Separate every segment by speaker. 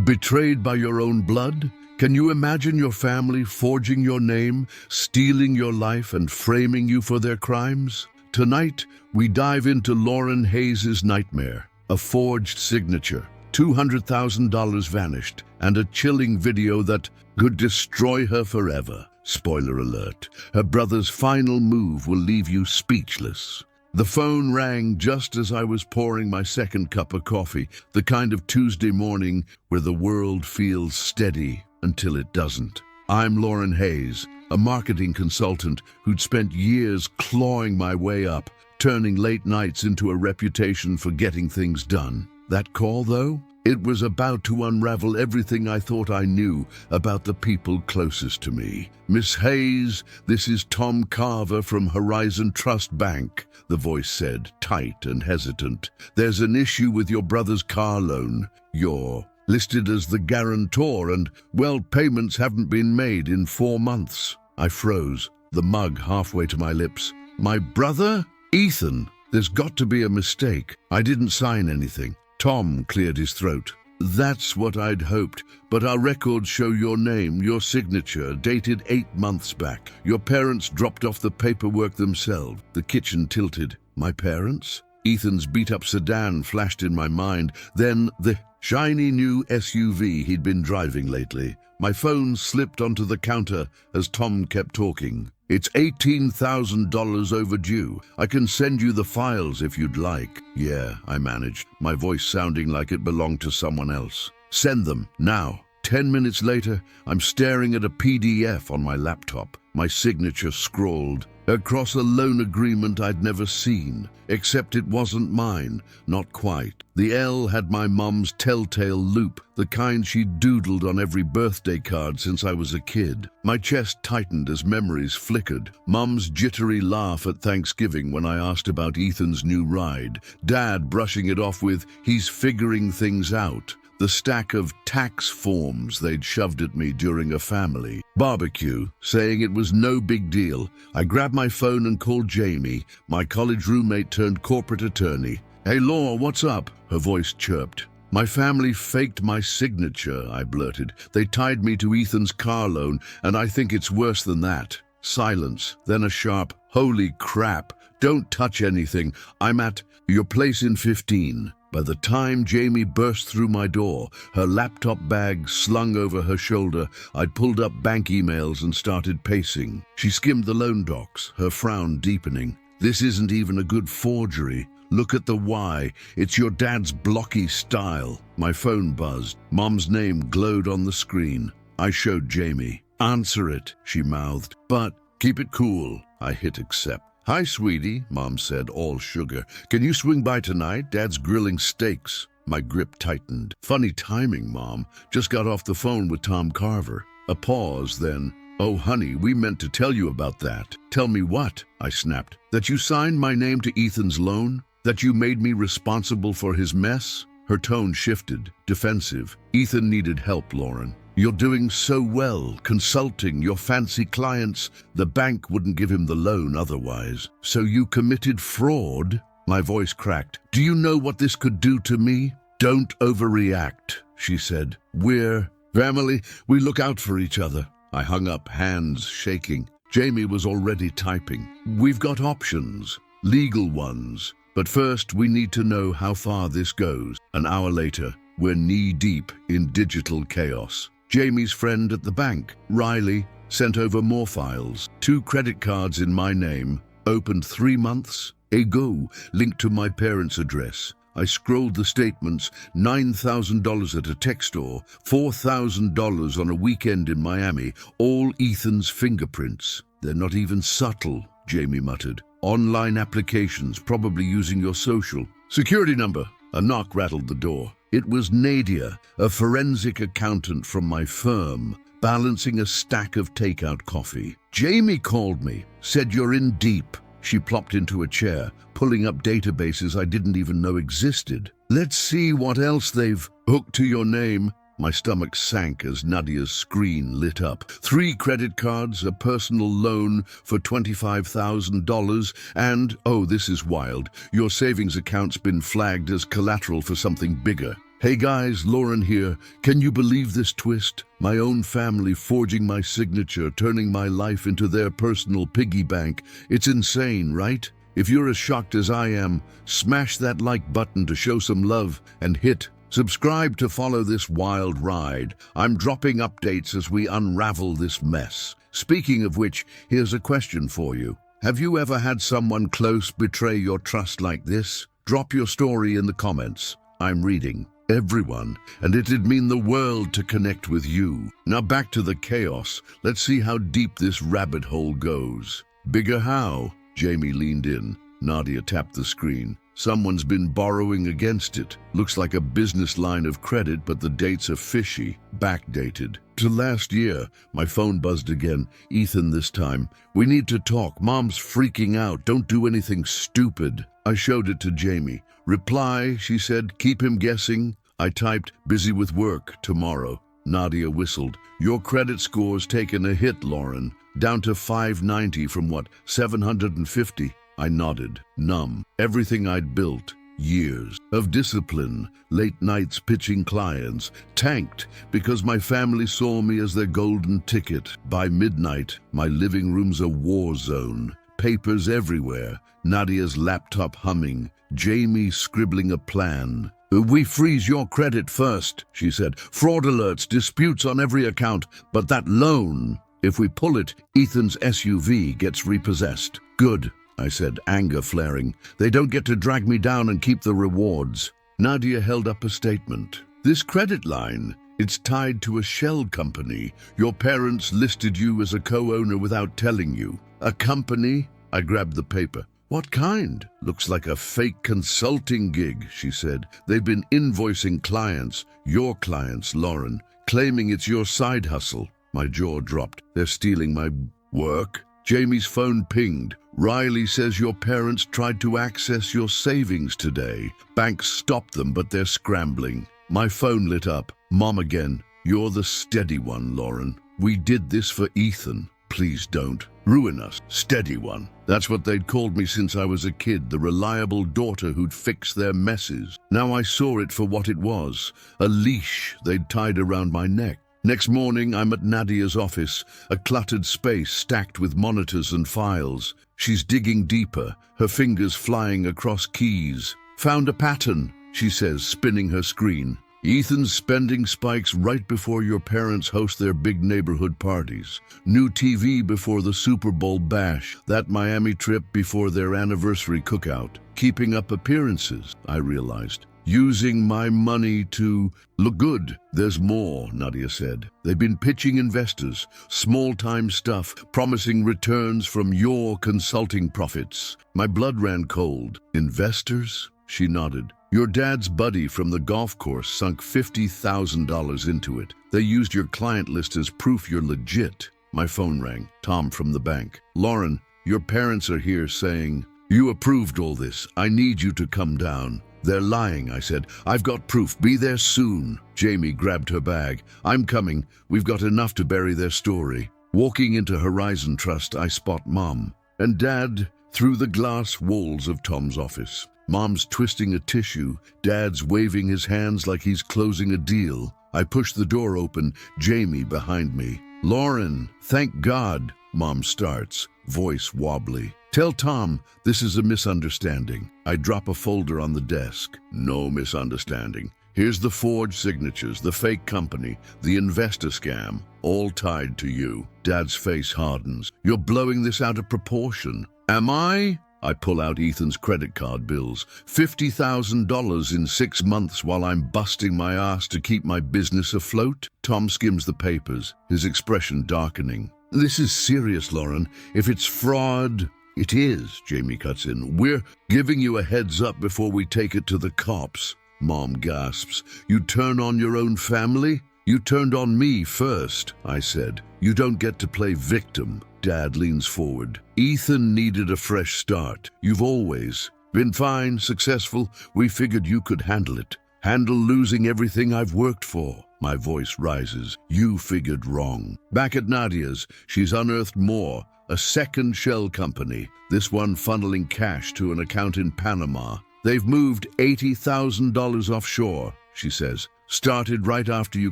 Speaker 1: Betrayed by your own blood? Can you imagine your family forging your name, stealing your life, and framing you for their crimes? Tonight, we dive into Lauren Hayes' nightmare, a forged signature, $200,000 vanished, and a chilling video that could destroy her forever. Spoiler alert, her brother's final move will leave you speechless. The phone rang just as I was pouring my second cup of coffee, the kind of Tuesday morning where the world feels steady until it doesn't. I'm Lauren Hayes, a marketing consultant who'd spent years clawing my way up, turning late nights into a reputation for getting things done. That call, though? It was about to unravel everything I thought I knew about the people closest to me. Miss Hayes, this is Tom Carver from Horizon Trust Bank, the voice said, tight and hesitant. There's an issue with your brother's car loan. You're listed as the guarantor and, well, payments haven't been made in 4 months. I froze, the mug halfway to my lips. My brother? Ethan, there's got to be a mistake. I didn't sign anything. Tom cleared his throat. That's what I'd hoped, but our records show your name, your signature, dated 8 months back. Your parents dropped off the paperwork themselves. The kitchen tilted. My parents? Ethan's beat-up sedan flashed in my mind, then the shiny new SUV he'd been driving lately. My phone slipped onto the counter as Tom kept talking. It's $18,000 overdue. I can send you the files if you'd like. Yeah, I managed, my voice sounding like it belonged to someone else. Send them, now. 10 minutes later, I'm staring at a PDF on my laptop, my signature scrawled across a loan agreement I'd never seen, except it wasn't mine, not quite. The L had my mum's telltale loop, the kind she'd doodled on every birthday card since I was a kid. My chest tightened as memories flickered. Mum's jittery laugh at Thanksgiving when I asked about Ethan's new ride. Dad brushing it off with, he's figuring things out. The stack of tax forms they'd shoved at me during a family barbecue, saying it was no big deal. I grabbed my phone and called Jamie, my college roommate turned corporate attorney. Hey, Laura, what's up? Her voice chirped. My family faked my signature, I blurted. They tied me to Ethan's car loan, and I think it's worse than that. Silence, then a sharp, holy crap, don't touch anything. I'm at your place in 15. By the time Jamie burst through my door, her laptop bag slung over her shoulder, I'd pulled up bank emails and started pacing. She skimmed the loan docs, her frown deepening. This isn't even a good forgery. Look at the Y. It's your dad's blocky style. My phone buzzed. Mom's name glowed on the screen. I showed Jamie. Answer it, she mouthed. But keep it cool. I hit accept. Hi, sweetie, Mom said, all sugar. Can you swing by tonight? Dad's grilling steaks. My grip tightened. Funny timing, Mom. Just got off the phone with Tom Carver. A pause, then, oh, honey, we meant to tell you about that. Tell me what? I snapped. That you signed my name to Ethan's loan? That you made me responsible for his mess? Her tone shifted, defensive. Ethan needed help, Lauren. You're doing so well, consulting your fancy clients. The bank wouldn't give him the loan otherwise. So you committed fraud? My voice cracked. Do you know what this could do to me? Don't overreact, she said. We're family. We look out for each other. I hung up, hands shaking. Jamie was already typing. We've got options, legal ones. But first, we need to know how far this goes. An hour later, we're knee-deep in digital chaos. Jamie's friend at the bank, Riley, sent over more files. 2 credit cards in my name, opened 3 months ago, linked to my parents' address. I scrolled the statements, $9,000 at a tech store, $4,000 on a weekend in Miami, all Ethan's fingerprints. They're not even subtle, Jamie muttered. Online applications, probably using your social. Security number. A knock rattled the door. It was Nadia, a forensic accountant from my firm, balancing a stack of takeout coffee. Jamie called me, said you're in deep. She plopped into a chair, pulling up databases I didn't even know existed. Let's see what else they've hooked to your name. My stomach sank as Nadia's screen lit up. 3 credit cards, a personal loan for $25,000, and, oh, this is wild, your savings account's been flagged as collateral for something bigger. Hey guys, Lauren here. Can you believe this twist? My own family forging my signature, turning my life into their personal piggy bank. It's insane, right? If you're as shocked as I am, smash that like button to show some love and hit subscribe to follow this wild ride. I'm dropping updates as we unravel this mess. Speaking of which, here's a question for you. Have you ever had someone close betray your trust like this? Drop your story in the comments. I'm reading everyone, and it'd mean the world to connect with you. Now back to the chaos. Let's see how deep this rabbit hole goes. Bigger how? Jamie leaned in. Nadia tapped the screen. Someone's been borrowing against it. Looks like a business line of credit, but the dates are fishy, backdated. To last year. My phone buzzed again. Ethan this time. We need to talk. Mom's freaking out. Don't do anything stupid. I showed it to Jamie. Reply, she said, keep him guessing. I typed, busy with work, tomorrow. Nadia whistled. Your credit score's taken a hit, Lauren. Down to 590 from what, 750? I nodded, numb. Everything I'd built, years of discipline, late nights pitching clients, tanked because my family saw me as their golden ticket. By midnight, my living room's a war zone. Papers everywhere, Nadia's laptop humming, Jamie scribbling a plan. We freeze your credit first, she said. Fraud alerts, disputes on every account, but that loan, if we pull it, Ethan's SUV gets repossessed. Good, I said, anger flaring. They don't get to drag me down and keep the rewards. Nadia held up a statement. This credit line, it's tied to a shell company. Your parents listed you as a co-owner without telling you. A company? I grabbed the paper. What kind? Looks like a fake consulting gig, she said. They've been invoicing clients, your clients, Lauren, claiming it's your side hustle. My jaw dropped. They're stealing my work? Jamie's phone pinged. Riley says your parents tried to access your savings today. Banks stopped them, but they're scrambling. My phone lit up. Mom again. You're the steady one, Lauren. We did this for Ethan. Please don't ruin us. Steady one. That's what they'd called me since I was a kid, the reliable daughter who'd fix their messes. Now I saw it for what it was, a leash they'd tied around my neck. Next morning, I'm at Nadia's office, a cluttered space stacked with monitors and files. She's digging deeper, her fingers flying across keys. Found a pattern, she says, spinning her screen. Ethan's spending spikes right before your parents host their big neighborhood parties. New TV before the Super Bowl bash. That Miami trip before their anniversary cookout. Keeping up appearances, I realized. Using my money to look good. There's more, Nadia said. They've been pitching investors, small-time stuff, promising returns from your consulting profits. My blood ran cold. Investors? She nodded. Your dad's buddy from the golf course sunk $50,000 into it. They used your client list as proof you're legit. My phone rang. Tom from the bank. Lauren, your parents are here saying, you approved all this. I need you to come down. They're lying, I said. I've got proof. Be there soon. Jamie grabbed her bag. I'm coming. We've got enough to bury their story. Walking into Horizon Trust, I spot Mom and Dad through the glass walls of Tom's office. Mom's twisting a tissue. Dad's waving his hands like he's closing a deal. I push the door open. Jamie behind me. Lauren, thank God. Mom starts, voice wobbly. Tell Tom this is a misunderstanding. I drop a folder on the desk. No misunderstanding. Here's the forged signatures, the fake company, the investor scam, all tied to you. Dad's face hardens. You're blowing this out of proportion. Am I? I pull out Ethan's credit card bills. $50,000 in 6 months while I'm busting my ass to keep my business afloat? Tom skims the papers, his expression darkening. This is serious, Lauren. If it's fraud... It is, Jamie cuts in. We're giving you a heads up before we take it to the cops. Mom gasps. You turn on your own family? You turned on me first, I said. You don't get to play victim. Dad leans forward. Ethan needed a fresh start. You've always been fine, successful. We figured you could handle it. Handle losing everything I've worked for. My voice rises. You figured wrong. Back at Nadia's, she's unearthed more. A second shell company, this one funneling cash to an account in Panama. They've moved $80,000 offshore. she says. Started right after you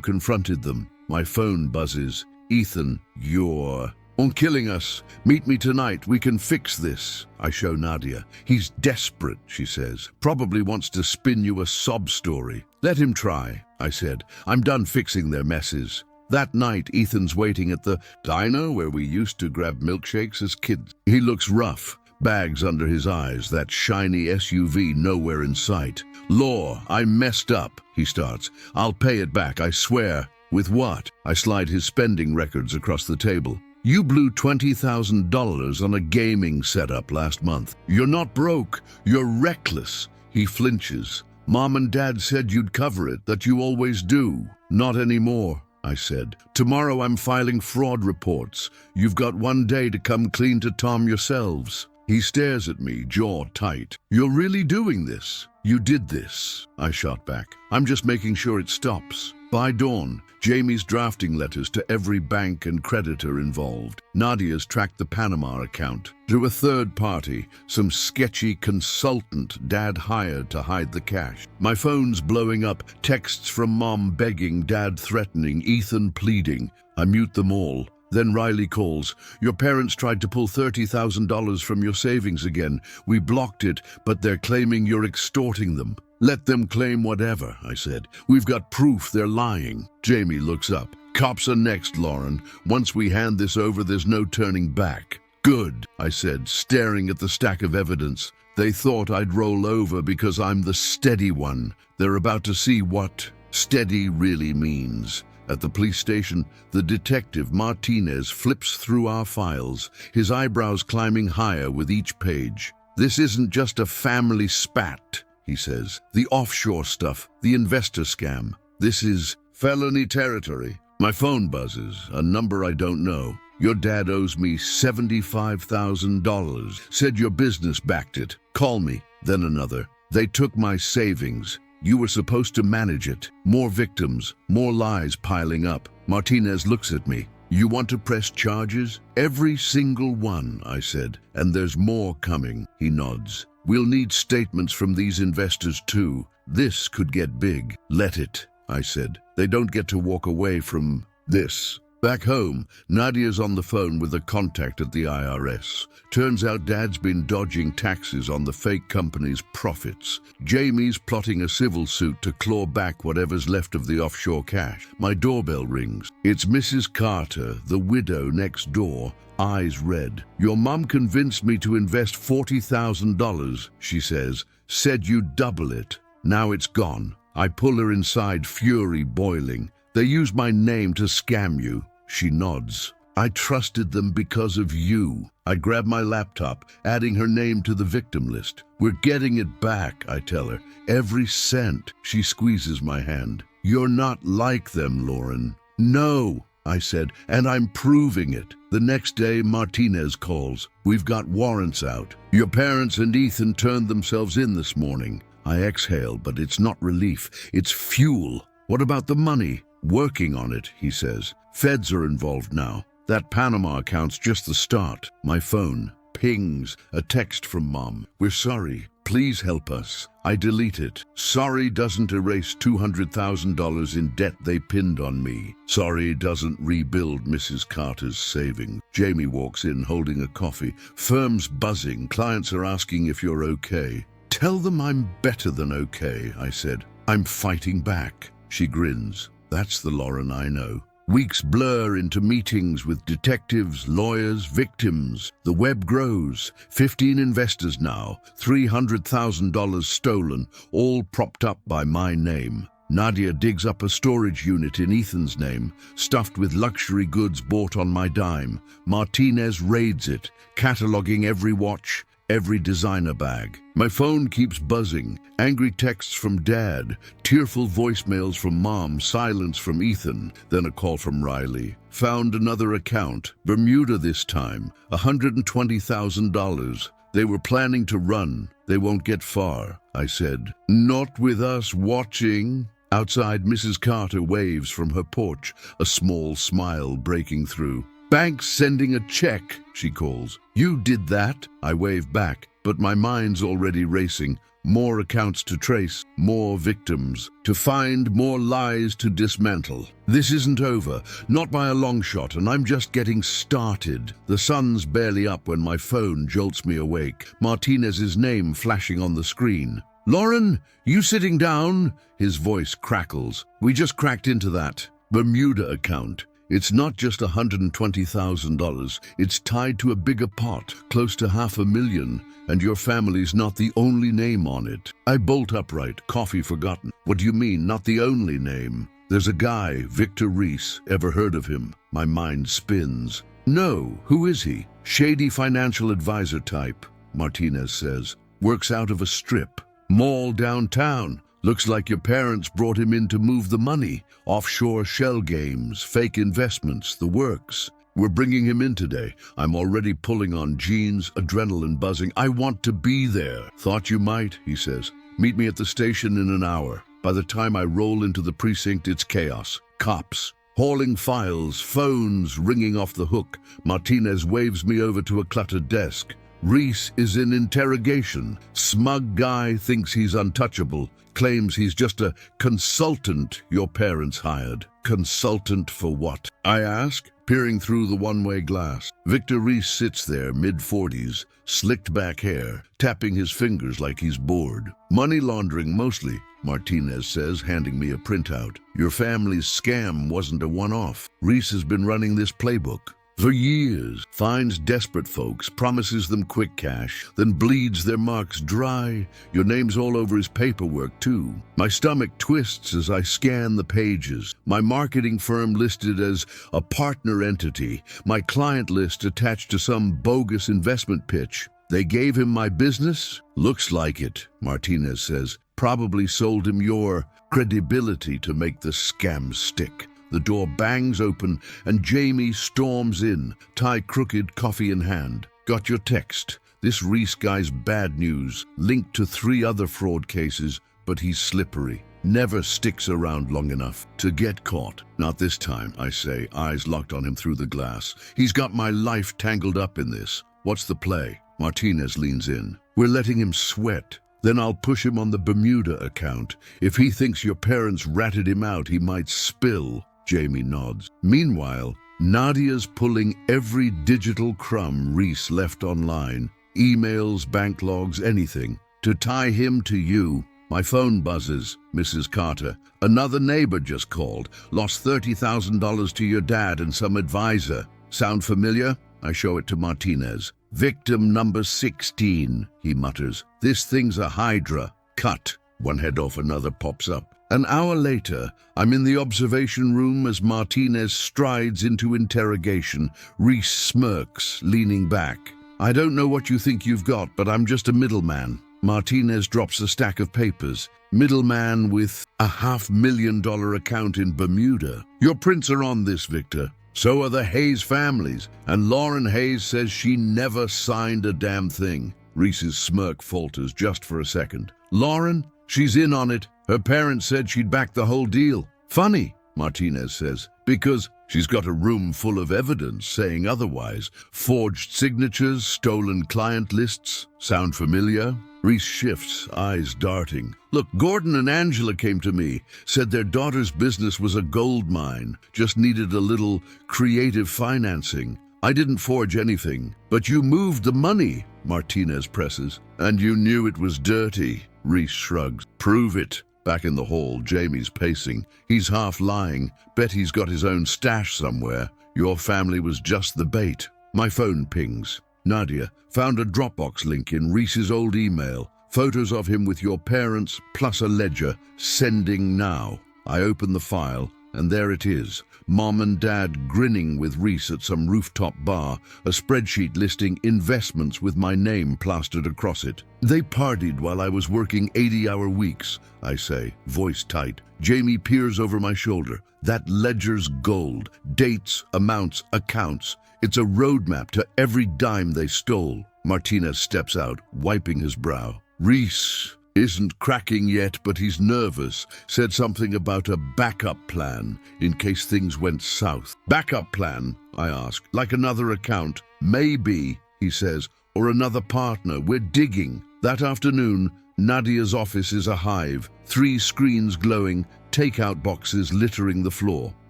Speaker 1: confronted them. My phone buzzes. Ethan, you're on killing us. Meet me tonight. We can fix this. I show Nadia. He's desperate, she says. Probably wants to spin you a sob story. Let him try, I said. I'm done fixing their messes. That night, Ethan's waiting at the diner where we used to grab milkshakes as kids. He looks rough, bags under his eyes, that shiny SUV nowhere in sight. Law, I messed up, he starts. I'll pay it back, I swear. With what? I slide his spending records across the table. You blew $20,000 on a gaming setup last month. You're not broke, you're reckless. He flinches. Mom and Dad said you'd cover it, that you always do. Not anymore, I said. Tomorrow I'm filing fraud reports. You've got 1 day to come clean to Tom yourselves. He stares at me, jaw tight. You're really doing this? You did this, I shot back. I'm just making sure it stops. By dawn, Jamie's drafting letters to every bank and creditor involved. Nadia's tracked the Panama account. Through a third party, some sketchy consultant Dad hired to hide the cash. My phone's blowing up, texts from Mom begging, Dad threatening, Ethan pleading. I mute them all. Then Riley calls. Your parents tried to pull $30,000 from your savings again. We blocked it, but they're claiming you're extorting them. Let them claim whatever, I said. We've got proof they're lying. Jamie looks up. Cops are next, Lauren. Once we hand this over, there's no turning back. Good, I said, staring at the stack of evidence. They thought I'd roll over because I'm the steady one. They're about to see what steady really means. At the police station, the detective, Martinez, flips through our files, his eyebrows climbing higher with each page. This isn't just a family spat, he says. The offshore stuff, the investor scam. This is felony territory. My phone buzzes, a number I don't know. Your dad owes me $75,000. Said your business backed it. Call me. Then another. They took my savings. You were supposed to manage it. More victims, more lies piling up. Martinez looks at me. You want to press charges? Every single one, I said. And there's more coming, he nods. We'll need statements from these investors too. This could get big. Let it, I said. They don't get to walk away from this. Back home, Nadia's on the phone with a contact at the IRS. Turns out Dad's been dodging taxes on the fake company's profits. Jamie's plotting a civil suit to claw back whatever's left of the offshore cash. My doorbell rings. It's Mrs. Carter, the widow next door, eyes red. Your mom convinced me to invest $40,000, she says. Said you'd double it. Now it's gone. I pull her inside, fury boiling. They used my name to scam you. She nods. I trusted them because of you. I grab my laptop, adding her name to the victim list. We're getting it back, I tell her. Every cent. She squeezes my hand. You're not like them, Lauren. No, I said, and I'm proving it. The next day, Martinez calls. We've got warrants out. Your parents and Ethan turned themselves in this morning. I exhale, but it's not relief. It's fuel. What about the money? Working on it, he says. Feds are involved now. That Panama account's just the start. My phone pings, a text from Mom. We're sorry. Please help us. I delete it. Sorry doesn't erase $200,000 in debt they pinned on me. Sorry doesn't rebuild Mrs. Carter's savings. Jamie walks in holding a coffee. Firm's buzzing. Clients are asking if you're okay. Tell them I'm better than okay, I said. I'm fighting back. She grins. That's the Lauren I know. Weeks blur into meetings with detectives, lawyers, victims. The web grows. 15 investors now, $300,000 stolen, all propped up by my name. Nadia digs up a storage unit in Ethan's name, stuffed with luxury goods bought on my dime. Martinez raids it, cataloging every watch, every designer bag. My phone keeps buzzing. Angry texts from Dad, tearful voicemails from Mom, silence from Ethan, then a call from Riley. Found another account, Bermuda this time, $120,000. They were planning to run. They won't get far, I said. Not with us watching. Outside, Mrs. Carter waves from her porch, a small smile breaking through. Bank's sending a check, she calls. You did that? I wave back, but my mind's already racing. More accounts to trace, more victims to find, more lies to dismantle. This isn't over, not by a long shot, and I'm just getting started. The sun's barely up when my phone jolts me awake, Martinez's name flashing on the screen. Lauren, you sitting down? His voice crackles. We just cracked into that Bermuda account. It's not just $120,000. It's tied to a bigger pot, close to $500,000, and your family's not the only name on it. I bolt upright, coffee forgotten. What do you mean, not the only name? There's a guy, Victor Reese. Ever heard of him? My mind spins. No, who is he? Shady financial advisor type, Martinez says. Works out of a strip mall downtown. Looks like your parents brought him in to move the money. Offshore shell games, fake investments, the works. We're bringing him in today. I'm already pulling on jeans, adrenaline buzzing. I want to be there. Thought you might, he says. Meet me at the station in an hour. By the time I roll into the precinct, it's chaos. Cops, hauling files, phones ringing off the hook. Martinez waves me over to a cluttered desk. Reese is in interrogation. Smug guy thinks he's untouchable. Claims he's just a consultant your parents hired. Consultant for what? I ask, peering through the one-way glass. Victor Reese sits there, mid-40s, slicked back hair, tapping his fingers like he's bored. Money laundering mostly, Martinez says, handing me a printout. Your family's scam wasn't a one-off. Reese has been running this playbook for years, finds desperate folks, promises them quick cash, then bleeds their marks dry. Your name's all over his paperwork, too. My stomach twists as I scan the pages. My marketing firm listed as a partner entity, my client list attached to some bogus investment pitch. They gave him my business? Looks like it, Martinez says. Probably sold him your credibility to make the scam stick. The door bangs open and Jamie storms in, tie crooked, coffee in hand. Got your text. This Reese guy's bad news, linked to 3 other fraud cases, but he's slippery. Never sticks around long enough to get caught. Not this time, I say, eyes locked on him through the glass. He's got my life tangled up in this. What's the play? Martinez leans in. We're letting him sweat. Then I'll push him on the Bermuda account. If he thinks your parents ratted him out, he might spill. Jamie nods. Meanwhile, Nadia's pulling every digital crumb Reese left online. Emails, bank logs, anything. To tie him to you. My phone buzzes. Mrs. Carter. Another neighbor just called. Lost $30,000 to your dad and some advisor. Sound familiar? I show it to Martinez. Victim number 16, he mutters. This thing's a hydra. Cut. One head off, another pops up. An hour later, I'm in the observation room as Martinez strides into interrogation. Reese smirks, leaning back. I don't know what you think you've got, but I'm just a middleman. Martinez drops a stack of papers. Middleman with a $500,000 account in Bermuda. Your prints are on this, Victor. So are the Hayes families. And Lauren Hayes says she never signed a damn thing. Reese's smirk falters just for a second. Lauren? She's in on it. Her parents said she'd back the whole deal. Funny, Martinez says, because she's got a room full of evidence saying otherwise. Forged signatures, stolen client lists. Sound familiar? Reese shifts, eyes darting. Look, Gordon and Angela came to me, said their daughter's business was a gold mine, just needed a little creative financing. I didn't forge anything, but you moved the money, Martinez presses. And you knew it was dirty. Reese shrugs. Prove it. Back in the hall, Jamie's pacing. He's half lying. Bet he's got his own stash somewhere. Your family was just the bait. My phone pings. Nadia found a Dropbox link in Reese's old email. Photos of him with your parents, plus a ledger. Sending now. I open the file, and there it is. Mom and Dad grinning with Reese at some rooftop bar, a spreadsheet listing investments with my name plastered across it. They partied while I was working 80-hour weeks, I say, voice tight. Jamie peers over my shoulder. That ledger's gold. Dates, amounts, accounts. It's a roadmap to every dime they stole. Martinez steps out, wiping his brow. Reese, Isn't cracking yet, but he's nervous. Said something about a backup plan in case things went south. Backup plan? I asked. Like another account? Maybe, he says, or another partner. We're digging. That afternoon, Nadia's office is a hive. 3 screens glowing, takeout boxes littering the floor.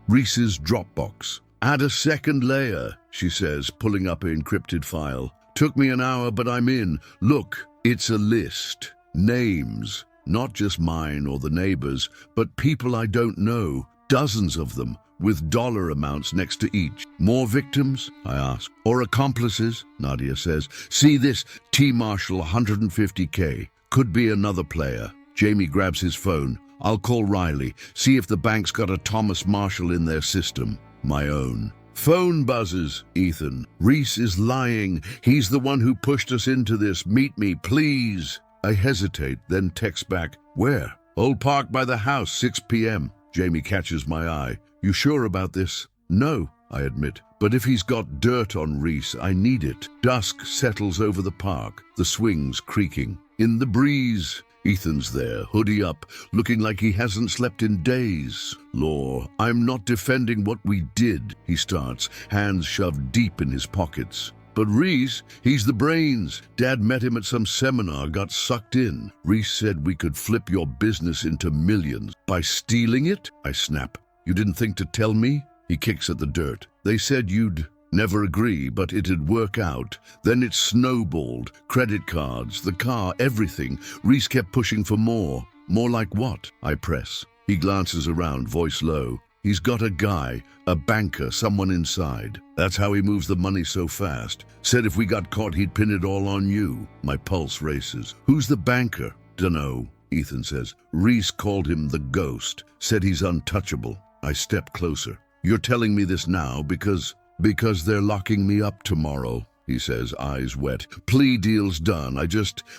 Speaker 1: Reese's Dropbox. Add a second layer, she says, pulling up an encrypted file. Took me an hour, but I'm in. Look, it's a list. Names. Not just mine or the neighbors, but people I don't know. Dozens of them, with dollar amounts next to each. More victims? I ask. Or accomplices? Nadia says. See this? T. Marshall, 150K. Could be another player. Jamie grabs his phone. I'll call Riley, see if the bank's got a Thomas Marshall in their system. My own. Phone buzzes, Ethan. Reese is lying. He's the one who pushed us into this. Meet me, please. I hesitate, then text back. Where? Old Park by the house, 6 p.m. Jamie catches my eye. You sure about this? No, I admit. But if he's got dirt on Reese, I need it. Dusk settles over the park, the swings creaking. In the breeze, Ethan's there, hoodie up, looking like he hasn't slept in days. Law, I'm not defending what we did, he starts, hands shoved deep in his pockets. But Reese, he's the brains. Dad met him at some seminar, got sucked in. Reese said we could flip your business into millions. By stealing it? I snap. You didn't think to tell me? He kicks at the dirt. They said you'd never agree, but it'd work out. Then it snowballed. Credit cards, the car, everything. Reese kept pushing for more. More like what? I press. He glances around, voice low. He's got a guy, a banker, someone inside. That's how he moves the money so fast. Said if we got caught, he'd pin it all on you. My pulse races. Who's the banker? Dunno, Ethan says. Reese called him the ghost. Said he's untouchable. I step closer. You're telling me this now because they're locking me up tomorrow, he says, eyes wet. Plea deal's done.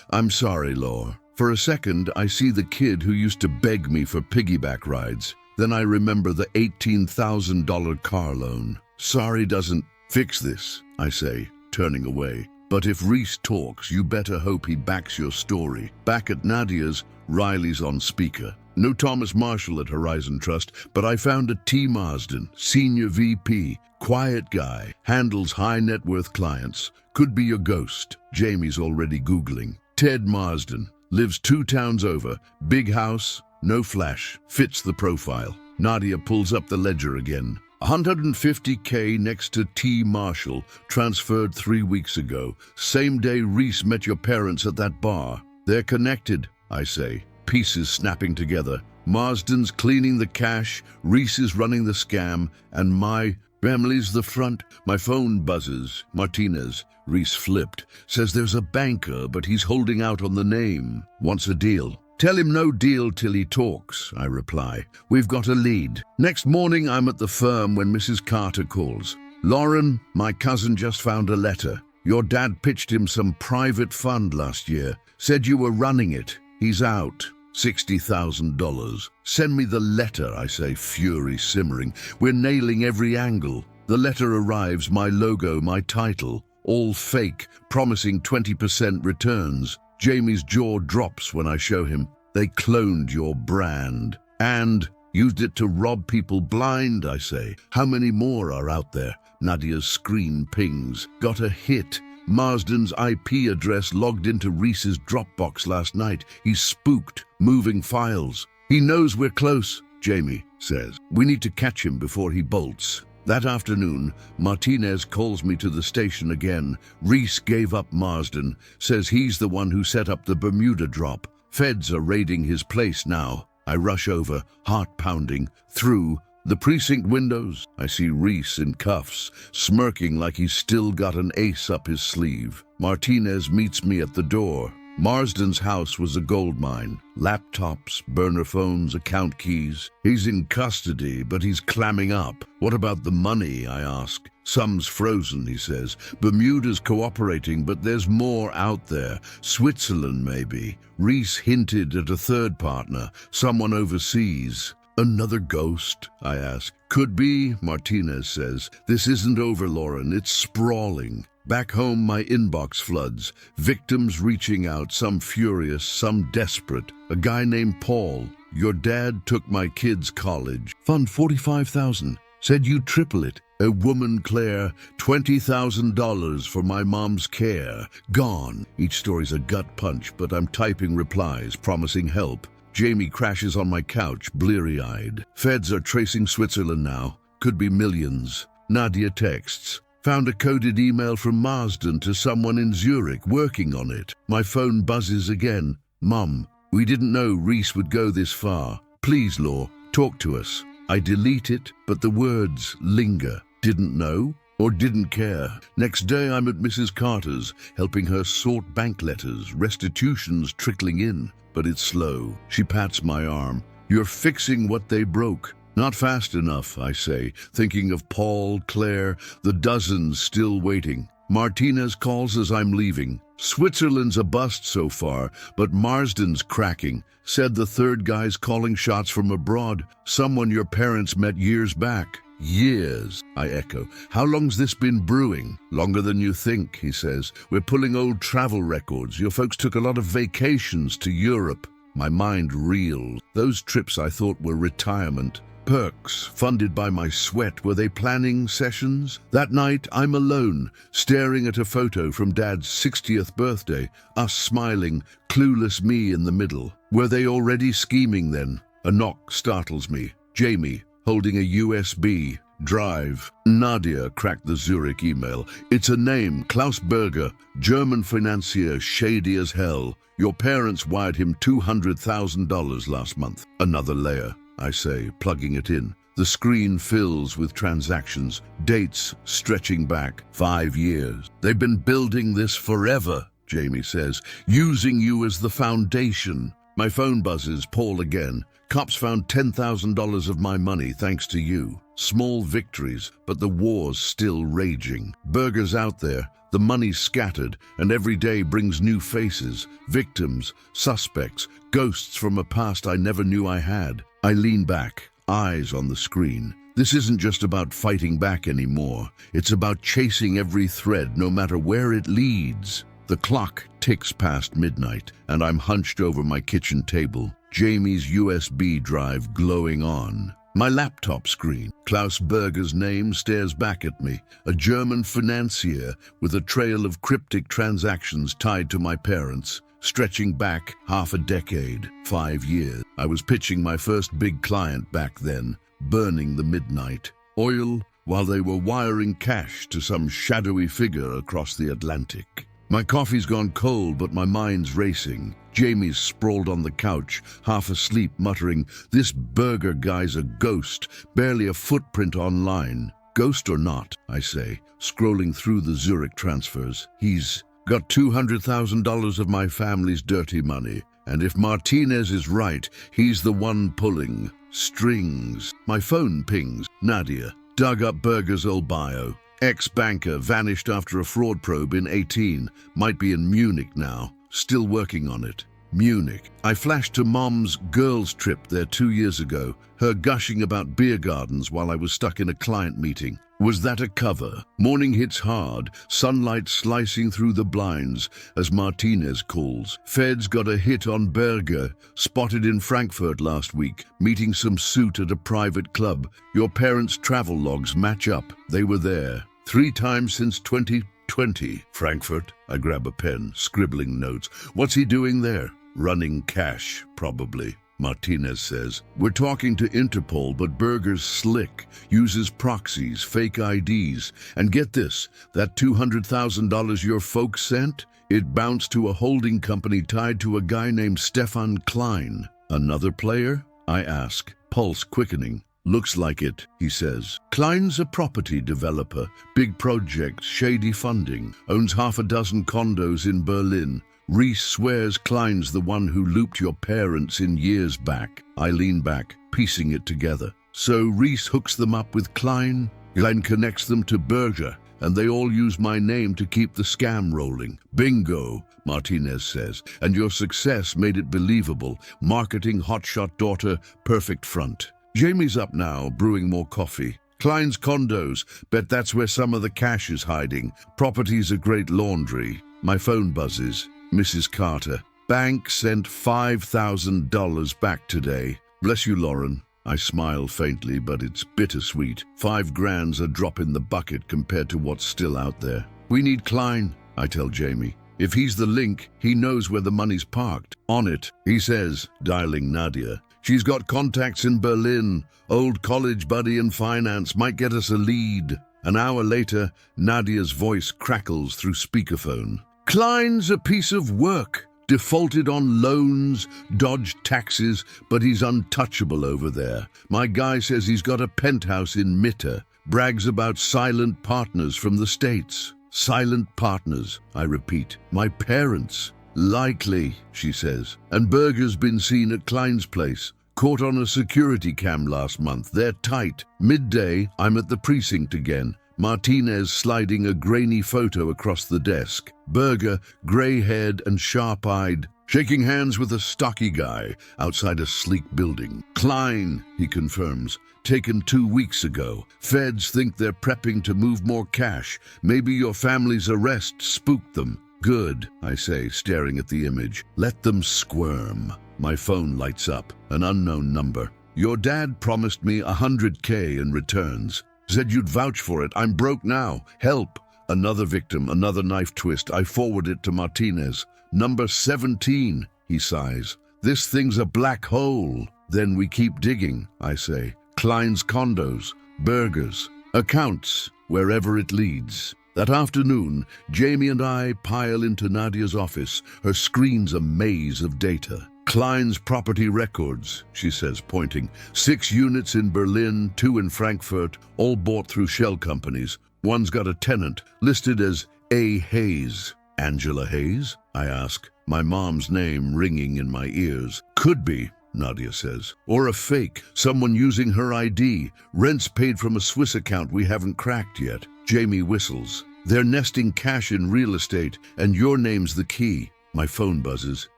Speaker 1: I'm sorry, Law. For a second, I see the kid who used to beg me for piggyback rides. Then I remember the $18,000 car loan. Sorry doesn't fix this, I say, turning away. But if Reese talks, you better hope he backs your story. Back at Nadia's, Riley's on speaker. No Thomas Marshall at Horizon Trust, but I found a T. Marsden, senior VP, quiet guy, handles high net worth clients. Could be your ghost. Jamie's already Googling. Ted Marsden, lives 2 towns over, big house, no flash, fits the profile. Nadia pulls up the ledger again. 150K next to T. Marshall, transferred 3 weeks ago. Same day Reese met your parents at that bar. They're connected, I say. Pieces snapping together. Marsden's cleaning the cash, Reese is running the scam, and my family's the front. My phone buzzes. Martinez. Reese flipped. Says there's a banker, but he's holding out on the name. Wants a deal. Tell him no deal till he talks, I reply. We've got a lead. Next morning, I'm at the firm when Mrs. Carter calls. Lauren, my cousin just found a letter. Your dad pitched him some private fund last year. Said you were running it. He's out. $60,000. Send me the letter, I say, fury simmering. We're nailing every angle. The letter arrives, my logo, my title, all fake, promising 20% returns. Jamie's jaw drops when I show him. They cloned your brand and used it to rob people blind, I say. How many more are out there? Nadia's screen pings. Got a hit. Marsden's IP address logged into Reese's Dropbox last night. He's spooked, moving files. He knows we're close, Jamie says. We need to catch him before he bolts. That afternoon, Martinez calls me to the station again. Reese gave up Marsden, says he's the one who set up the Bermuda drop. Feds are raiding his place now. I rush over, heart pounding, through the precinct windows. I see Reese in cuffs, smirking like he's still got an ace up his sleeve. Martinez meets me at the door. Marsden's house was a gold mine. Laptops, burner phones, account keys. He's in custody, but he's clamming up. What about the money, I ask. Some's frozen, he says. Bermuda's cooperating, but there's more out there. Switzerland, maybe. Reese hinted at a third partner, someone overseas. Another ghost, I ask. Could be, Martinez says. This isn't over, Lauren. It's sprawling. Back home, my inbox floods. Victims reaching out, some furious, some desperate. A guy named Paul. Your dad took my kids' college. Fund $45,000. Said you'd triple it. A woman, Claire, $20,000 for my mom's care. Gone. Each story's a gut punch, but I'm typing replies, promising help. Jamie crashes on my couch, bleary-eyed. Feds are tracing Switzerland now. Could be millions. Nadia texts. Found a coded email from Marsden to someone in Zurich working on it. My phone buzzes again. Mum, we didn't know Reese would go this far. Please, Law, talk to us. I delete it, but the words linger. Didn't know or didn't care. Next day I'm at Mrs. Carter's, helping her sort bank letters, restitutions trickling in. But it's slow. She pats my arm. You're fixing what they broke. Not fast enough, I say, thinking of Paul, Claire, the dozens still waiting. Martinez calls as I'm leaving. Switzerland's a bust so far, but Marsden's cracking. Said the third guy's calling shots from abroad, someone your parents met years back. Years, I echo. How long's this been brewing? Longer than you think, he says. We're pulling old travel records. Your folks took a lot of vacations to Europe. My mind reels. Those trips I thought were retirement. Perks, funded by my sweat. Were they planning sessions? That night, I'm alone, staring at a photo from Dad's 60th birthday, us smiling, clueless me in the middle. Were they already scheming then? A knock startles me. Jamie, holding a USB drive. Nadia cracked the Zurich email. It's a name, Klaus Berger, German financier, shady as hell. Your parents wired him $200,000 last month. Another layer, I say, plugging it in. The screen fills with transactions, dates stretching back 5 years. They've been building this forever, Jamie says, using you as the foundation. My phone buzzes, Paul again. Cops found $10,000 of my money thanks to you. Small victories, but the war's still raging. Berger's out there, the money's scattered, and every day brings new faces, victims, suspects, ghosts from a past I never knew I had. I lean back, eyes on the screen. This isn't just about fighting back anymore. It's about chasing every thread, no matter where it leads. The clock ticks past midnight, and I'm hunched over my kitchen table, Jamie's USB drive glowing on. My laptop screen, Klaus Berger's name stares back at me, a German financier with a trail of cryptic transactions tied to my parents, stretching back half a decade, 5 years. I was pitching my first big client back then, burning the midnight oil while they were wiring cash to some shadowy figure across the Atlantic. My coffee's gone cold, but my mind's racing. Jamie's sprawled on the couch, half asleep, muttering, "This Berger guy's a ghost, barely a footprint online." Ghost or not, I say, scrolling through the Zurich transfers. He's got $200,000 of my family's dirty money, and if Martinez is right, he's the one pulling strings. My phone pings. Nadia. Dug up Berger's old bio. Ex-banker vanished after a fraud probe in 18. Might be in Munich now. Still working on it. Munich. I flashed to Mom's girls' trip there 2 years ago, her gushing about beer gardens while I was stuck in a client meeting. Was that a cover? Morning hits hard, sunlight slicing through the blinds as Martinez calls. Feds got a hit on Berger, spotted in Frankfurt last week, meeting some suit at a private club. Your parents' travel logs match up. They were there 3 times since 2020. Frankfurt. I grab a pen, scribbling notes. What's he doing there? Running cash, probably. Martinez says. We're talking to Interpol, but Berger's slick, uses proxies, fake IDs. And get this, that $200,000 your folks sent? It bounced to a holding company tied to a guy named Stefan Klein. Another player? I ask, pulse quickening. Looks like it, he says. Klein's a property developer, big projects, shady funding, owns half a dozen condos in Berlin. Reese swears Klein's the one who looped your parents in years back. I lean back, piecing it together. So Reese hooks them up with Klein, Glenn connects them to Berger, and they all use my name to keep the scam rolling. Bingo, Martinez says, and your success made it believable. Marketing hotshot daughter, perfect front. Jamie's up now, brewing more coffee. Klein's condos. Bet that's where some of the cash is hiding. Property's a great laundry. My phone buzzes. Mrs. Carter. Bank sent $5,000 back today. Bless you, Lauren. I smile faintly, but it's bittersweet. $5,000's a drop in the bucket compared to what's still out there. We need Klein, I tell Jamie. If he's the link, he knows where the money's parked. On it, he says, dialing Nadia. She's got contacts in Berlin. Old college buddy in finance might get us a lead. An hour later, Nadia's voice crackles through speakerphone. Klein's a piece of work. Defaulted on loans, dodged taxes, but he's untouchable over there. My guy says he's got a penthouse in Mitte. Brags about silent partners from the States. Silent partners, I repeat. My parents. Likely, she says. And Berger's been seen at Klein's place. Caught on a security cam last month. They're tight. Midday, I'm at the precinct again. Martinez sliding a grainy photo across the desk. Berger, grey-haired and sharp-eyed, shaking hands with a stocky guy outside a sleek building. Klein, he confirms, taken 2 weeks ago. Feds think they're prepping to move more cash. Maybe your family's arrest spooked them. Good, I say, staring at the image. Let them squirm. My phone lights up. An unknown number. Your dad promised me $100K in returns. Said you'd vouch for it. I'm broke now. Help. Another victim, another knife twist. I forward it to Martinez. Number 17, he sighs. This thing's a black hole. Then we keep digging, I say. Klein's condos, Berger's, accounts, wherever it leads. That afternoon, Jamie and I pile into Nadia's office. Her screen's a maze of data. Klein's property records, she says, pointing. 6 units in Berlin, 2 in Frankfurt, all bought through shell companies. One's got a tenant, listed as A. Hayes. Angela Hayes? I ask, my mom's name ringing in my ears. Could be, Nadia says. Or a fake, someone using her ID. Rent's paid from a Swiss account we haven't cracked yet. Jamie whistles. They're nesting cash in real estate, and your name's the key. My phone buzzes.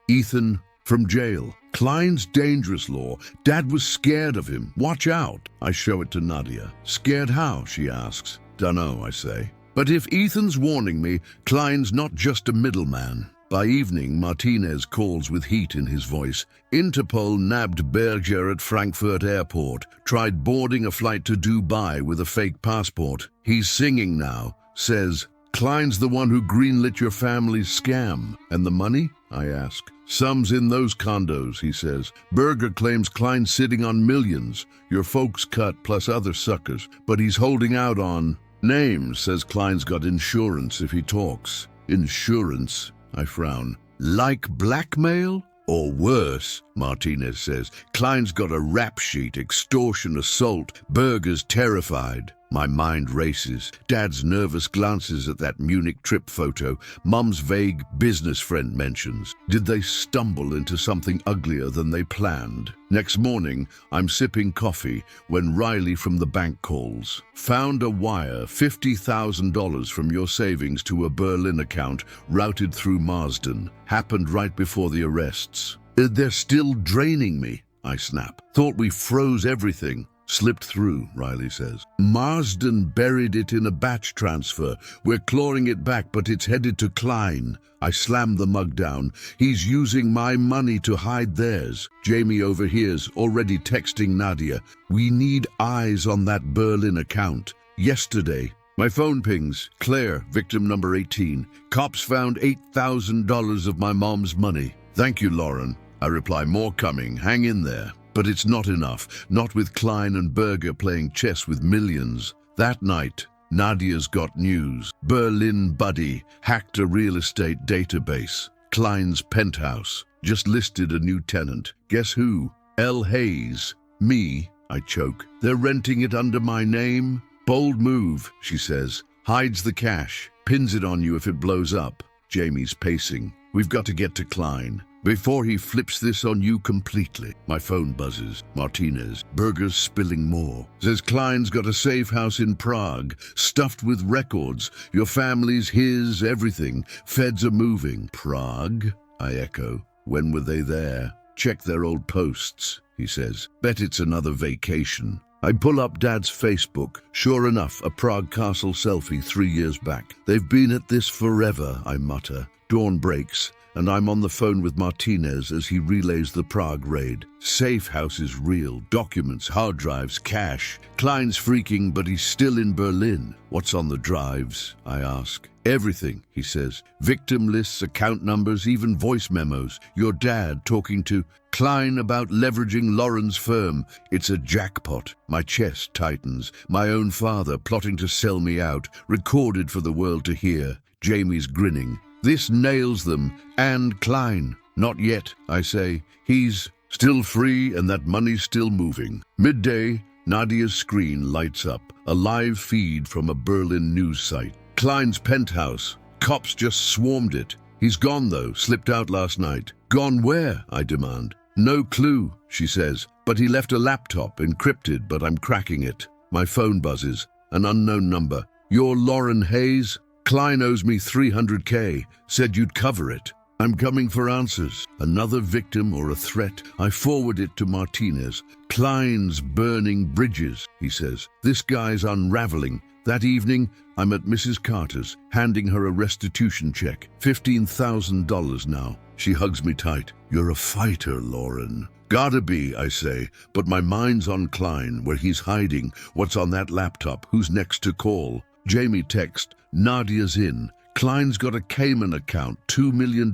Speaker 1: Ethan, from jail. Klein's dangerous law. Dad was scared of him. Watch out. I show it to Nadia. Scared how, she asks. Dunno, I say. But if Ethan's warning me, Klein's not just a middleman. By evening, Martinez calls with heat in his voice. Interpol nabbed Berger at Frankfurt Airport. Tried boarding a flight to Dubai with a fake passport. He's singing now. Says, Klein's the one who greenlit your family's scam. And the money? I ask. Some's in those condos, he says. Berger claims Klein's sitting on millions. Your folks cut plus other suckers. But he's holding out on names, says Klein's got insurance if he talks. Insurance? I frown. Like blackmail? Or worse, Martinez says. Klein's got a rap sheet, extortion, assault. Berger's terrified. My mind races. Dad's nervous glances at that Munich trip photo. Mum's vague business friend mentions. Did they stumble into something uglier than they planned? Next morning, I'm sipping coffee when Riley from the bank calls. Found a wire, $50,000 from your savings to a Berlin account routed through Marsden. Happened right before the arrests. They're still draining me, I snap. Thought we froze everything. Slipped through, Riley says. Marsden buried it in a batch transfer. We're clawing it back, but it's headed to Klein. I slam the mug down. He's using my money to hide theirs. Jamie overhears, already texting Nadia. We need eyes on that Berlin account. Yesterday, my phone pings. Claire, victim number 18. Cops found $8,000 of my mom's money. Thank you, Lauren. I reply, more coming. Hang in there. But it's not enough, not with Klein and Berger playing chess with millions. That night, Nadia's got news. Berlin buddy hacked a real estate database. Klein's penthouse just listed a new tenant. Guess who? L. Hayes. Me, I choke. They're renting it under my name? Bold move, she says. Hides the cash, pins it on you if it blows up. Jamie's pacing. We've got to get to Klein before he flips this on you completely. My phone buzzes. Martinez. Berger's spilling more. Says Klein's got a safe house in Prague, stuffed with records. Your family's his, everything. Feds are moving. Prague? I echo. When were they there? Check their old posts, he says. Bet it's another vacation. I pull up Dad's Facebook. Sure enough, a Prague Castle selfie 3 years back. They've been at this forever, I mutter. Dawn breaks, and I'm on the phone with Martinez as he relays the Prague raid. Safe house is real. Documents, hard drives, cash. Klein's freaking, but he's still in Berlin. What's on the drives? I ask. Everything, he says. Victim lists, account numbers, even voice memos. Your dad talking to Klein about leveraging Lauren's firm. It's a jackpot. My chest tightens. My own father plotting to sell me out. Recorded for the world to hear. Jamie's grinning. This nails them. And Klein. Not yet, I say. He's still free and that money's still moving. Midday, Nadia's screen lights up. A live feed from a Berlin news site. Klein's penthouse. Cops just swarmed it. He's gone though, slipped out last night. Gone where? I demand. No clue, she says. But he left a laptop, encrypted, but I'm cracking it. My phone buzzes. An unknown number. You're Lauren Hayes? Klein owes me $300K. Said you'd cover it. I'm coming for answers. Another victim or a threat? I forward it to Martinez. Klein's burning bridges, he says. This guy's unraveling. That evening, I'm at Mrs. Carter's, handing her a restitution check. $15,000 now. She hugs me tight. You're a fighter, Lauren. Gotta be, I say, but my mind's on Klein, where he's hiding. What's on that laptop? Who's next to call? Jamie text. Nadia's in. Klein's got a Cayman account, $2 million.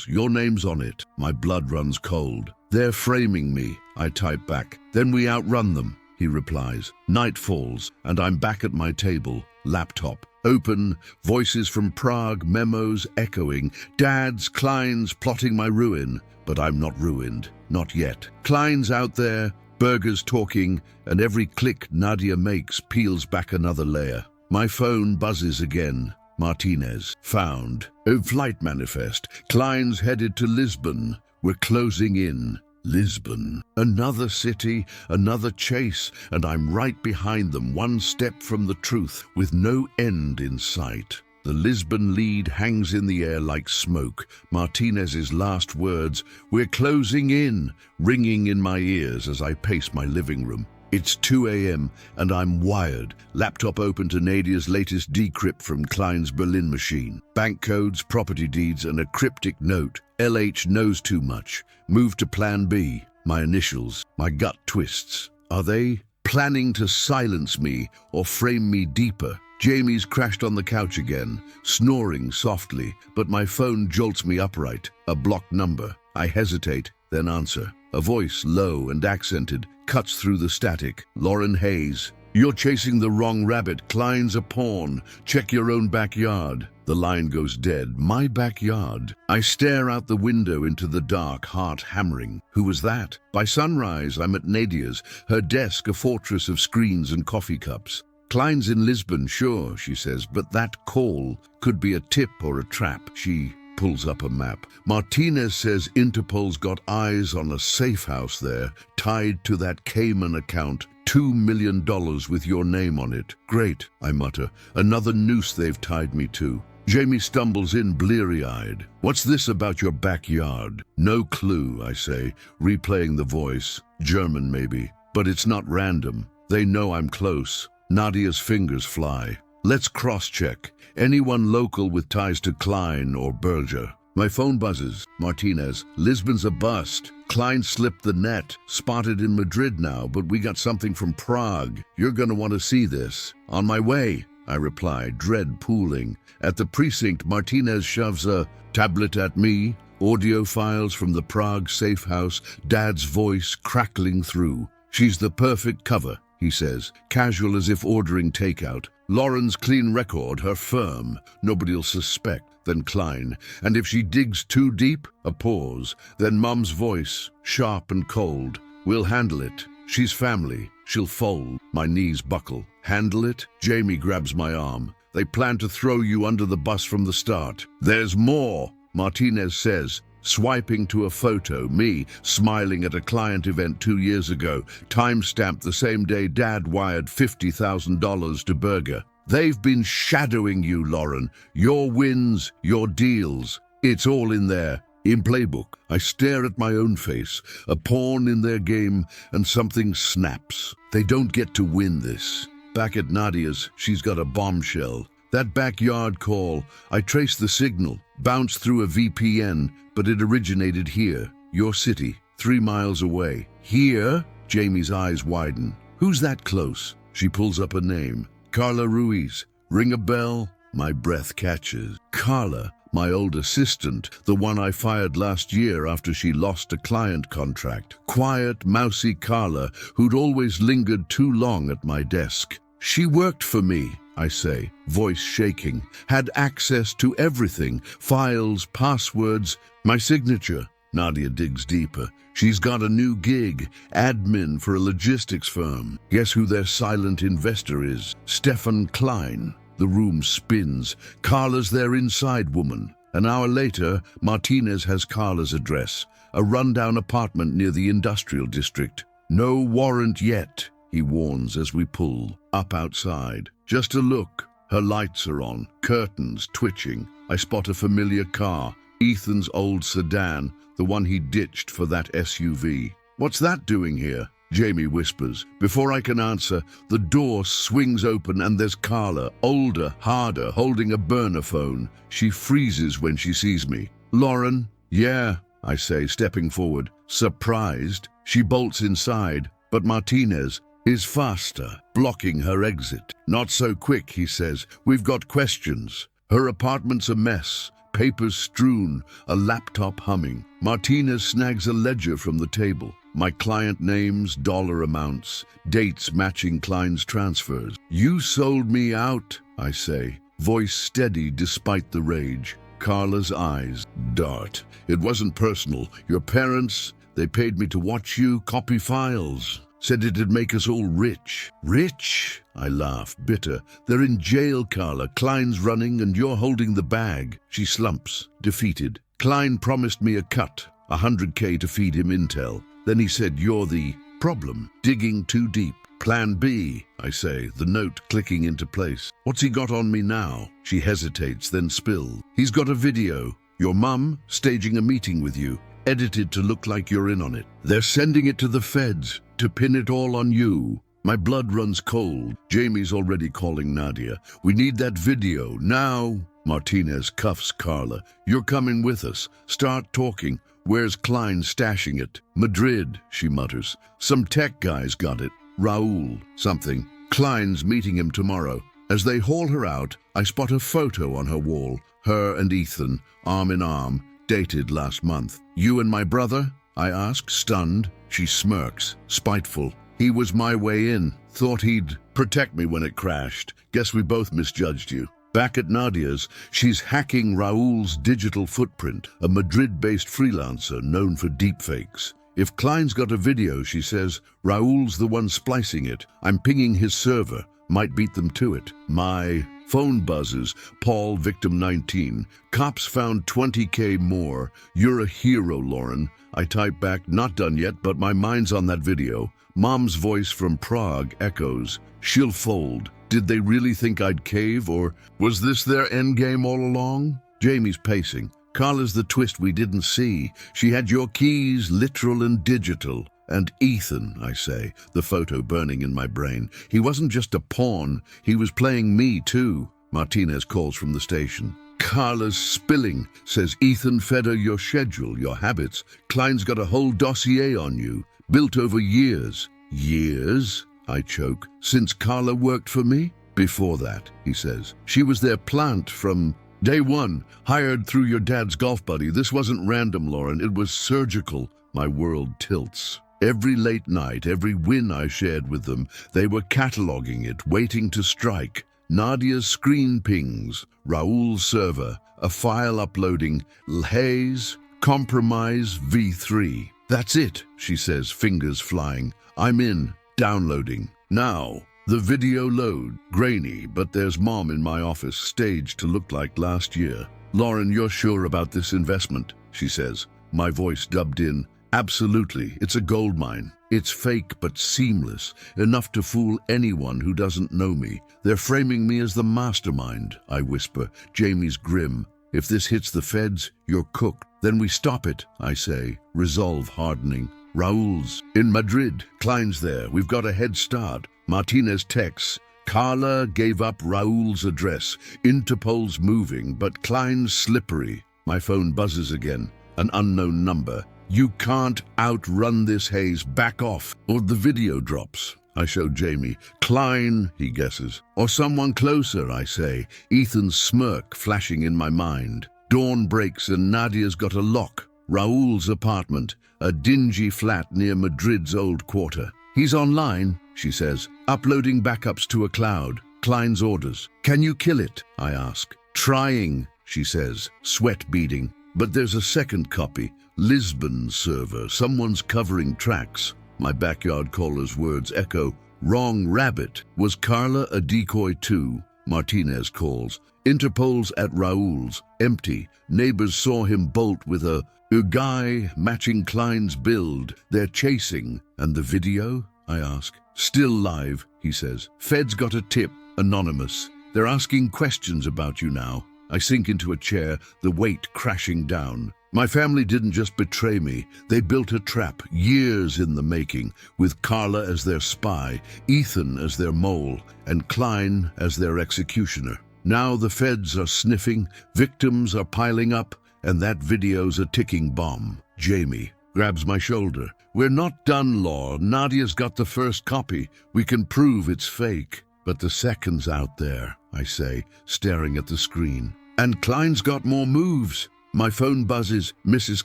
Speaker 1: Your name's on it. My blood runs cold. They're framing me, I type back. Then we outrun them, he replies. Night falls, and I'm back at my table. Laptop open, voices from Prague, memos echoing. Dad's, Klein's plotting my ruin. But I'm not ruined. Not yet. Klein's out there, Berger's talking, and every click Nadia makes peels back another layer. My phone buzzes again. Martinez. Found. A flight manifest. Klein's headed to Lisbon. We're closing in. Lisbon. Another city, another chase, and I'm right behind them, one step from the truth, with no end in sight. The Lisbon lead hangs in the air like smoke. Martinez's last words, "We're closing in," ringing in my ears as I pace my living room. It's 2 a.m. and I'm wired. Laptop open to Nadia's latest decrypt from Klein's Berlin machine. Bank codes, property deeds, and a cryptic note. LH knows too much. Move to plan B. My initials. My gut twists. Are they planning to silence me or frame me deeper? Jamie's crashed on the couch again, snoring softly, but my phone jolts me upright. A blocked number. I hesitate, then answer. A voice, low and accented, cuts through the static. Lauren Hayes. You're chasing the wrong rabbit. Klein's a pawn. Check your own backyard. The line goes dead. My backyard. I stare out the window into the dark, heart hammering. Who was that? By sunrise, I'm at Nadia's, her desk a fortress of screens and coffee cups. Klein's in Lisbon, sure, she says, but that call could be a tip or a trap. She pulls up a map. Martinez says Interpol's got eyes on a safe house there, tied to that Cayman account. $2 million with your name on it. Great, I mutter. Another noose they've tied me to. Jamie stumbles in bleary-eyed. What's this about your backyard? No clue, I say, replaying the voice. German, maybe. But it's not random. They know I'm close. Nadia's fingers fly. Let's cross-check. Anyone local with ties to Klein or Berger. My phone buzzes. Martinez. Lisbon's a bust. Klein slipped the net. Spotted in Madrid now, but we got something from Prague. You're gonna want to see this. On my way, I reply, dread pooling. At the precinct, Martinez shoves a tablet at me. Audio files from the Prague safe house. Dad's voice crackling through. She's the perfect cover, he says, casual as if ordering takeout. Lauren's clean record, her firm. Nobody'll suspect. Then Klein. And if she digs too deep, a pause. Then Mum's voice, sharp and cold. We'll handle it. She's family. She'll fold. My knees buckle. Handle it? Jamie grabs my arm. They plan to throw you under the bus from the start. There's more, Martinez says, swiping to a photo, me smiling at a client event 2 years ago, time-stamped the same day Dad wired $50,000 to Berger. They've been shadowing you, Lauren. Your wins, your deals. It's all in there. In Playbook, I stare at my own face, a pawn in their game, and something snaps. They don't get to win this. Back at Nadia's, she's got a bombshell. That backyard call, I traced the signal, bounced through a VPN, but it originated here, your city, 3 miles away. Here? Jamie's eyes widen. Who's that close? She pulls up a name. Carla Ruiz. Ring a bell? My breath catches. Carla, my old assistant, the one I fired last year after she lost a client contract. Quiet, mousy Carla, who'd always lingered too long at my desk. She worked for me, I say, voice shaking, had access to everything, files, passwords, my signature. Nadia digs deeper. She's got a new gig, admin for a logistics firm. Guess who their silent investor is? Stefan Klein. The room spins. Carla's their inside woman. An hour later, Martinez has Carla's address, a rundown apartment near the industrial district. No warrant yet, he warns as we pull up outside. Just a look. Her lights are on, curtains twitching. I spot a familiar car, Ethan's old sedan, the one he ditched for that SUV. What's that doing here? Jamie whispers. Before I can answer, the door swings open and there's Carla, older, harder, holding a burner phone. She freezes when she sees me. Lauren? Yeah, I say, stepping forward. Surprised, she bolts inside, but Martinez is faster, blocking her exit. Not so quick, he says. We've got questions. Her apartment's a mess. Papers strewn, a laptop humming. Martinez snags a ledger from the table. My client names, dollar amounts, dates matching Klein's transfers. You sold me out, I say, voice steady despite the rage. Carla's eyes dart. It wasn't personal. Your parents, they paid me to watch you, copy files. Said it'd make us all rich. Rich? I laugh, bitter. They're in jail, Carla. Klein's running and you're holding the bag. She slumps, defeated. Klein promised me a cut, $100K to feed him intel. Then he said, you're the problem, digging too deep. Plan B, I say, the note clicking into place. What's he got on me now? She hesitates, then spills. He's got a video. Your mum staging a meeting with you, edited to look like you're in on it. They're sending it to the feds to pin it all on you. My blood runs cold. Jamie's already calling Nadia. We need that video now. Martinez cuffs Carla. You're coming with us. Start talking. Where's Klein stashing it? Madrid, she mutters. Some tech guys got it. Raul, something. Klein's meeting him tomorrow. As they haul her out, I spot a photo on her wall. Her and Ethan, arm in arm, dated last month. You and my brother? I ask, stunned. She smirks, spiteful. He was my way in. Thought he'd protect me when it crashed. Guess we both misjudged you. Back at Nadia's, she's hacking Raul's digital footprint, a Madrid-based freelancer known for deepfakes. If Klein's got a video, she says, Raul's the one splicing it. I'm pinging his server. Might beat them to it. My phone buzzes. Paul, victim 19. Cops found 20K more. You're a hero, Lauren. I type back, not done yet, but my mind's on that video. Mom's voice from Prague echoes. She'll fold. Did they really think I'd cave, or was this their endgame all along? Jamie's pacing. Carla's the twist we didn't see. She had your keys, literal and digital. And Ethan, I say, the photo burning in my brain. He wasn't just a pawn. He was playing me, too. Martinez calls from the station. Carla's spilling, says Ethan fed her your schedule, your habits. Klein's got a whole dossier on you, built over years. Years? I choke. Since Carla worked for me? Before that, he says. She was their plant from day one, hired through your dad's golf buddy. This wasn't random, Lauren. It was surgical. My world tilts. Every late night, every win I shared with them, they were cataloging it, waiting to strike. Nadia's screen pings, Raul's server, a file uploading, Hayes, compromise V3. That's it, she says, fingers flying. I'm in. Downloading. Now, the video load. Grainy, but there's Mom in my office, staged to look like last year. Lauren, you're sure about this investment? She says. My voice dubbed in. Absolutely, it's a goldmine. It's fake but seamless, enough to fool anyone who doesn't know me. They're framing me as the mastermind, I whisper. Jamie's grim. If this hits the feds, you're cooked. Then we stop it, I say, resolve hardening. Raúl's in Madrid. Klein's there. We've got a head start. Martinez texts. Carla gave up Raúl's address. Interpol's moving, but Klein's slippery. My phone buzzes again. An unknown number. You can't outrun this, Hayes. Back off, or the video drops. I show Jamie. Klein, he guesses. Or someone closer, I say. Ethan's smirk flashing in my mind. Dawn breaks and Nadia's got a lock. Raúl's apartment, a dingy flat near Madrid's old quarter. He's online, she says, uploading backups to a cloud. Klein's orders. Can you kill it? I ask. Trying, she says, sweat beading. But there's a second copy. Lisbon server. Someone's covering tracks. My backyard caller's words echo. Wrong rabbit. Was Carla a decoy too? Martinez calls. Interpol's at Raúl's. Empty. Neighbors saw him bolt with a guy matching Klein's build. They're chasing. And the video? I ask. Still live, he says. Feds got a tip. Anonymous. They're asking questions about you now. I sink into a chair, the weight crashing down. My family didn't just betray me. They built a trap, years in the making, with Carla as their spy, Ethan as their mole, and Klein as their executioner. Now the feds are sniffing, victims are piling up, and that video's a ticking bomb. Jamie grabs my shoulder. We're not done, Law. Nadia's got the first copy. We can prove it's fake. But the second's out there, I say, staring at the screen. And Klein's got more moves. My phone buzzes. Mrs.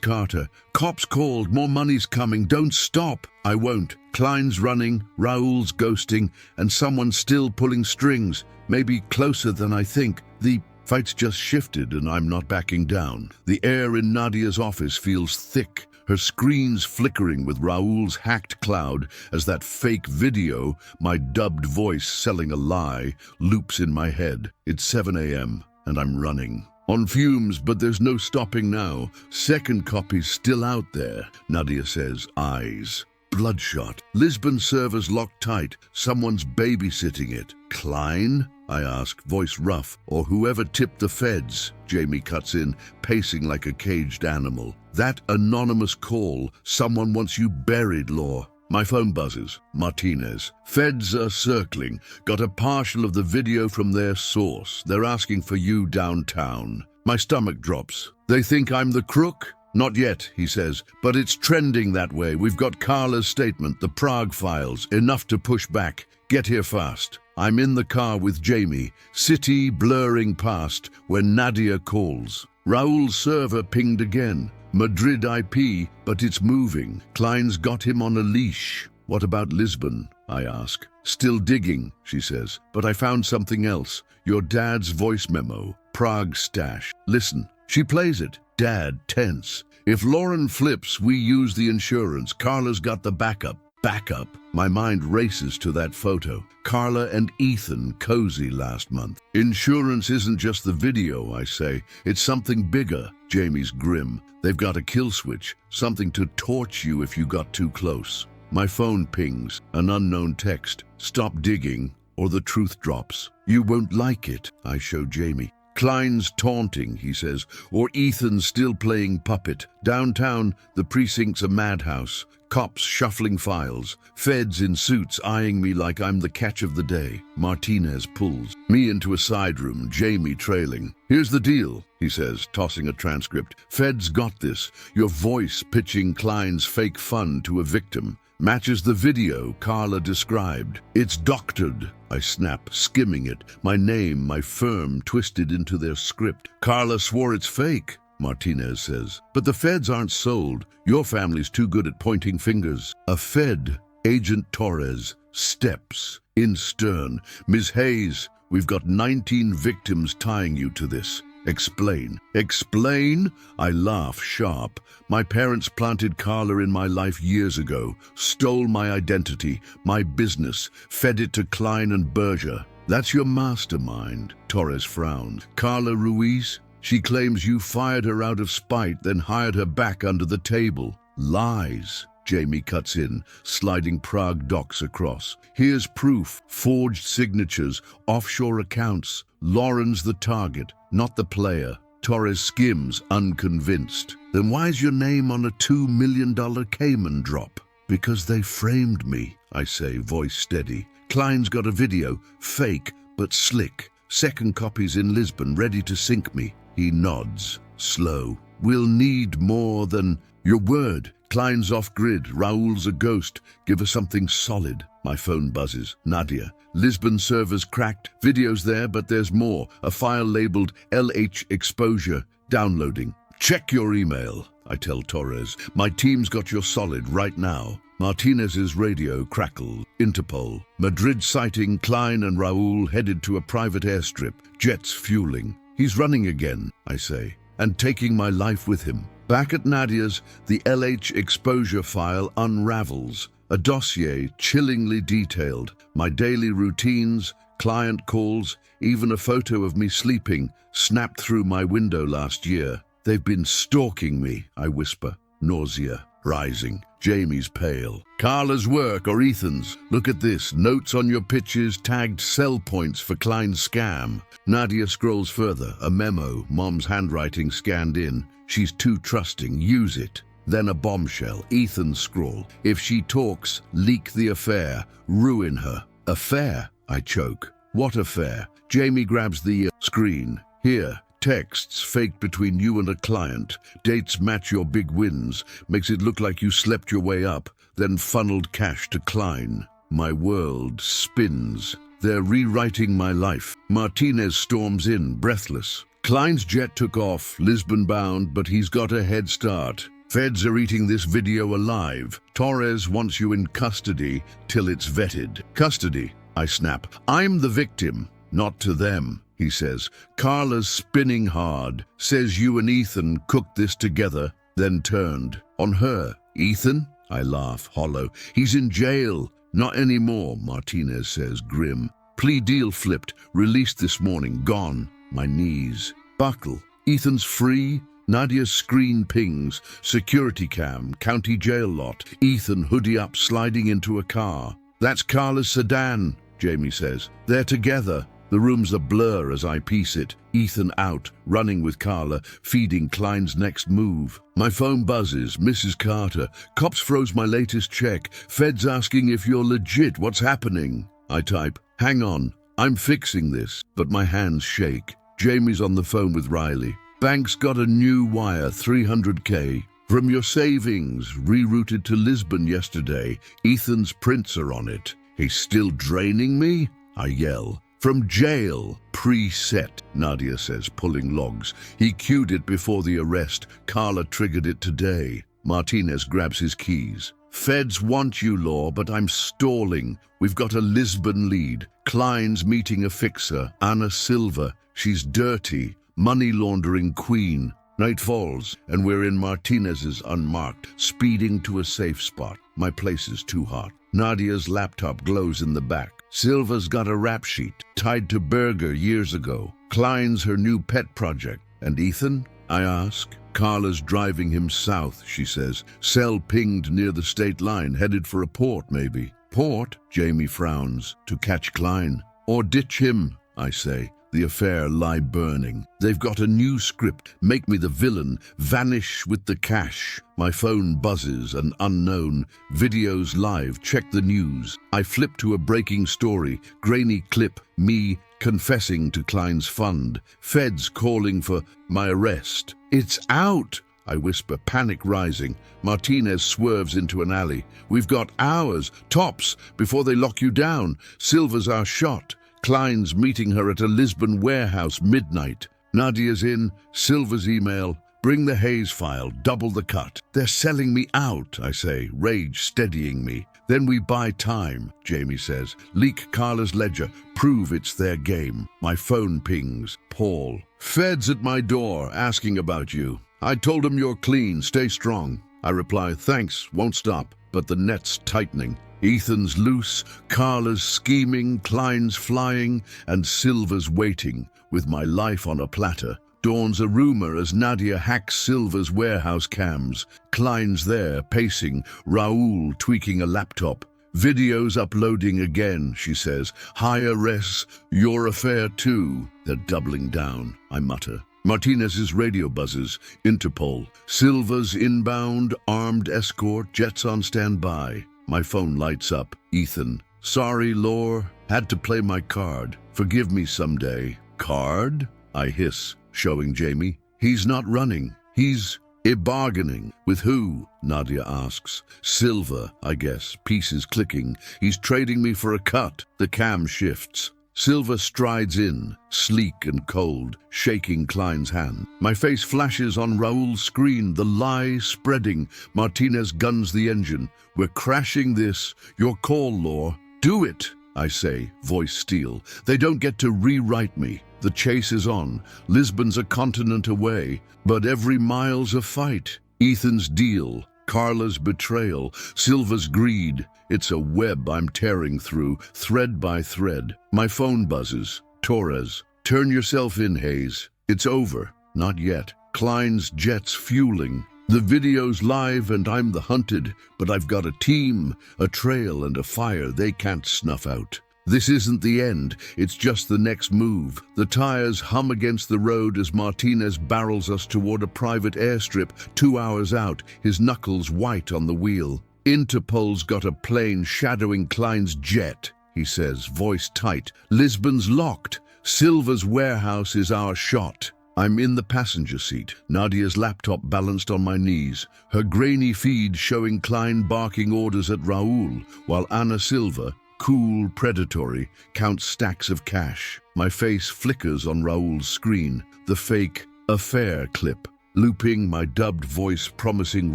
Speaker 1: Carter. Cops called. More money's coming. Don't stop. I won't. Klein's running, Raúl's ghosting, and someone's still pulling strings. Maybe closer than I think. The fight's just shifted and I'm not backing down. The air in Nadia's office feels thick. Her screen's flickering with Raúl's hacked cloud as that fake video, my dubbed voice selling a lie, loops in my head. It's 7 a.m. and I'm running. On fumes, but there's no stopping now. Second copy's still out there, Nadia says, eyes. Bloodshot. Lisbon server's locked tight. Someone's babysitting it. Klein? I ask, voice rough. Or whoever tipped the feds. Jamie cuts in, pacing like a caged animal. That anonymous call. Someone wants you buried, Law. My phone buzzes. Martinez. Feds are circling. Got a partial of the video from their source. They're asking for you downtown. My stomach drops. They think I'm the crook? Not yet, he says, but it's trending that way. We've got Carla's statement, the Prague files, enough to push back. Get here fast. I'm in the car with Jamie, city blurring past when Nadia calls. Raúl's server pinged again. Madrid IP, but it's moving. Klein's got him on a leash. What about Lisbon? I ask. Still digging, she says, but I found something else. Your dad's voice memo, Prague stash. Listen. She plays it. Dad, tense. If Lauren flips, we use the insurance. Carla's got the backup. Backup. My mind races to that photo. Carla and Ethan cozy last month. Insurance isn't just the video, I say. It's something bigger. Jamie's grim. They've got a kill switch. Something to torch you if you got too close. My phone pings. An unknown text. Stop digging, or the truth drops. You won't like it, I show Jamie. Klein's taunting, he says, or Ethan's still playing puppet. Downtown, the precinct's a madhouse. Cops shuffling files. Feds in suits eyeing me like I'm the catch of the day. Martinez pulls me into a side room, Jamie trailing. Here's the deal, he says, tossing a transcript. Feds got this. Your voice pitching Klein's fake fun to a victim. Matches the video Carla described. It's doctored, I snap, skimming it. My name, my firm, twisted into their script. Carla swore it's fake, Martinez says. But the feds aren't sold. Your family's too good at pointing fingers. A Fed, Agent Torres, steps in stern. Ms. Hayes, we've got 19 victims tying you to this. Explain. Explain? I laugh sharp. My parents planted Carla in my life years ago, stole my identity, my business, fed it to Klein and Berger. That's your mastermind, Torres frowned. Carla Ruiz? She claims you fired her out of spite, then hired her back under the table. Lies. Jamie cuts in, sliding Prague docs across. Here's proof. Forged signatures, offshore accounts. Lauren's the target, not the player. Torres skims, unconvinced. Then why's your name on a $2 million Cayman drop? Because they framed me, I say, voice steady. Klein's got a video, fake, but slick. Second copies in Lisbon, ready to sink me. He nods, slow. We'll need more than your word. Klein's off-grid, Raoul's a ghost. Give us something solid. My phone buzzes. Nadia. Lisbon servers cracked. Videos there, but there's more. A file labeled LH Exposure. Downloading. Check your email, I tell Torres. My team's got your solid right now. Martinez's radio crackled. Interpol. Madrid sighting Klein and Raoul headed to a private airstrip. Jets fueling. He's running again, I say, and taking my life with him. Back at Nadia's, the LH exposure file unravels. A dossier chillingly detailed. My daily routines, client calls, even a photo of me sleeping, snapped through my window last year. They've been stalking me, I whisper. Nausea rising. Jamie's pale. Carla's work or Ethan's? Look at this. Notes on your pitches tagged sell points for Klein's scam. Nadia scrolls further. A memo. Mom's handwriting scanned in. She's too trusting. Use it. Then a bombshell. Ethan's scrawl. If she talks, leak the affair. Ruin her. Affair? I choke. What affair? Jamie grabs the screen. Here. Texts faked between you and a client. Dates match your big wins. Makes it look like you slept your way up, then funneled cash to Klein. My world spins. They're rewriting my life. Martinez storms in, breathless. Klein's jet took off, Lisbon bound, but he's got a head start. Feds are eating this video alive. Torres wants you in custody till it's vetted. Custody, I snap. I'm the victim, not to them. He says. Carla's spinning hard, says you and Ethan cooked this together, then turned on her. Ethan? I laugh, hollow. He's in jail. Not anymore, Martinez says, grim. Plea deal flipped, released this morning, gone. My knees buckle. Ethan's free? Nadia's screen pings. Security cam, county jail lot. Ethan hoodie up, sliding into a car. That's Carla's sedan, Jamie says. They're together. The room's a blur as I piece it. Ethan out, running with Carla, feeding Klein's next move. My phone buzzes. Mrs. Carter. Cops froze my latest check. Feds asking if you're legit. What's happening? I type, hang on, I'm fixing this. But my hands shake. Jamie's on the phone with Riley. Bank's got a new wire, 300K. From your savings, rerouted to Lisbon yesterday. Ethan's prints are on it. He's still draining me? I yell. From jail, preset, Nadia says, pulling logs. He queued it before the arrest. Carla triggered it today. Martinez grabs his keys. Feds want you, Law, but I'm stalling. We've got a Lisbon lead. Klein's meeting a fixer, Anna Silva. She's dirty, money laundering queen. Night falls, and we're in Martinez's unmarked, speeding to a safe spot. My place is too hot. Nadia's laptop glows in the back. Silva's got a rap sheet tied to Berger years ago. Klein's her new pet project. And Ethan? I ask. Carla's driving him south, she says. Cell pinged near the state line, headed for a port, maybe. Port? Jamie frowns. To catch Klein. Or ditch him, I say. The affair lie burning. They've got a new script. Make me the villain. Vanish with the cash. My phone buzzes. An unknown. Videos live. Check the news. I flip to a breaking story. Grainy clip. Me confessing to Klein's fund. Feds calling for my arrest. It's out! I whisper, panic rising. Martinez swerves into an alley. We've got hours, tops, before they lock you down. Silva's our shot. Klein's meeting her at a Lisbon warehouse midnight. Nadia's in, Silva's email. Bring the Hayes file, double the cut. They're selling me out, I say, rage steadying me. Then we buy time, Jamie says. Leak Carla's ledger, prove it's their game. My phone pings. Paul. Feds at my door, asking about you. I told them you're clean, stay strong. I reply, thanks, won't stop. But the net's tightening. Ethan's loose, Carla's scheming, Klein's flying, and Silva's waiting, with my life on a platter. Dawns a rumor as Nadia hacks Silva's warehouse cams. Klein's there, pacing, Raoul tweaking a laptop. Videos uploading again, she says. Higher res, your affair too. They're doubling down, I mutter. Martinez's radio buzzes. Interpol. Silva's inbound, armed escort, jets on standby. My phone lights up. Ethan. Sorry, Lore. Had to play my card. Forgive me someday. Card? I hiss, showing Jamie. He's not running. He's bargaining. With who? Nadia asks. Silva, I guess. Pieces clicking. He's trading me for a cut. The cam shifts. Silva strides in, sleek and cold, shaking Klein's hand. My face flashes on Raul's screen, the lie spreading. Martinez guns the engine. We're crashing this. Your call, Lore. Do it, I say, voice steel. They don't get to rewrite me. The chase is on. Lisbon's a continent away, but every mile's a fight. Ethan's deal, Carla's betrayal, Silva's greed. It's a web I'm tearing through, thread by thread. My phone buzzes. Torres. Turn yourself in, Hayes. It's over. Not yet. Klein's jet's fueling. The video's live and I'm the hunted, but I've got a team, a trail and a fire they can't snuff out. This isn't the end, it's just the next move. The tires hum against the road as Martinez barrels us toward a private airstrip 2 hours out, his knuckles white on the wheel. Interpol's got a plane shadowing Klein's jet, he says, voice tight. Lisbon's locked. Silva's warehouse is our shot. I'm in the passenger seat, Nadia's laptop balanced on my knees, her grainy feed showing Klein barking orders at Raul, while Ana Silva, cool, predatory, counts stacks of cash. My face flickers on Raul's screen, the fake affair clip, looping my dubbed voice promising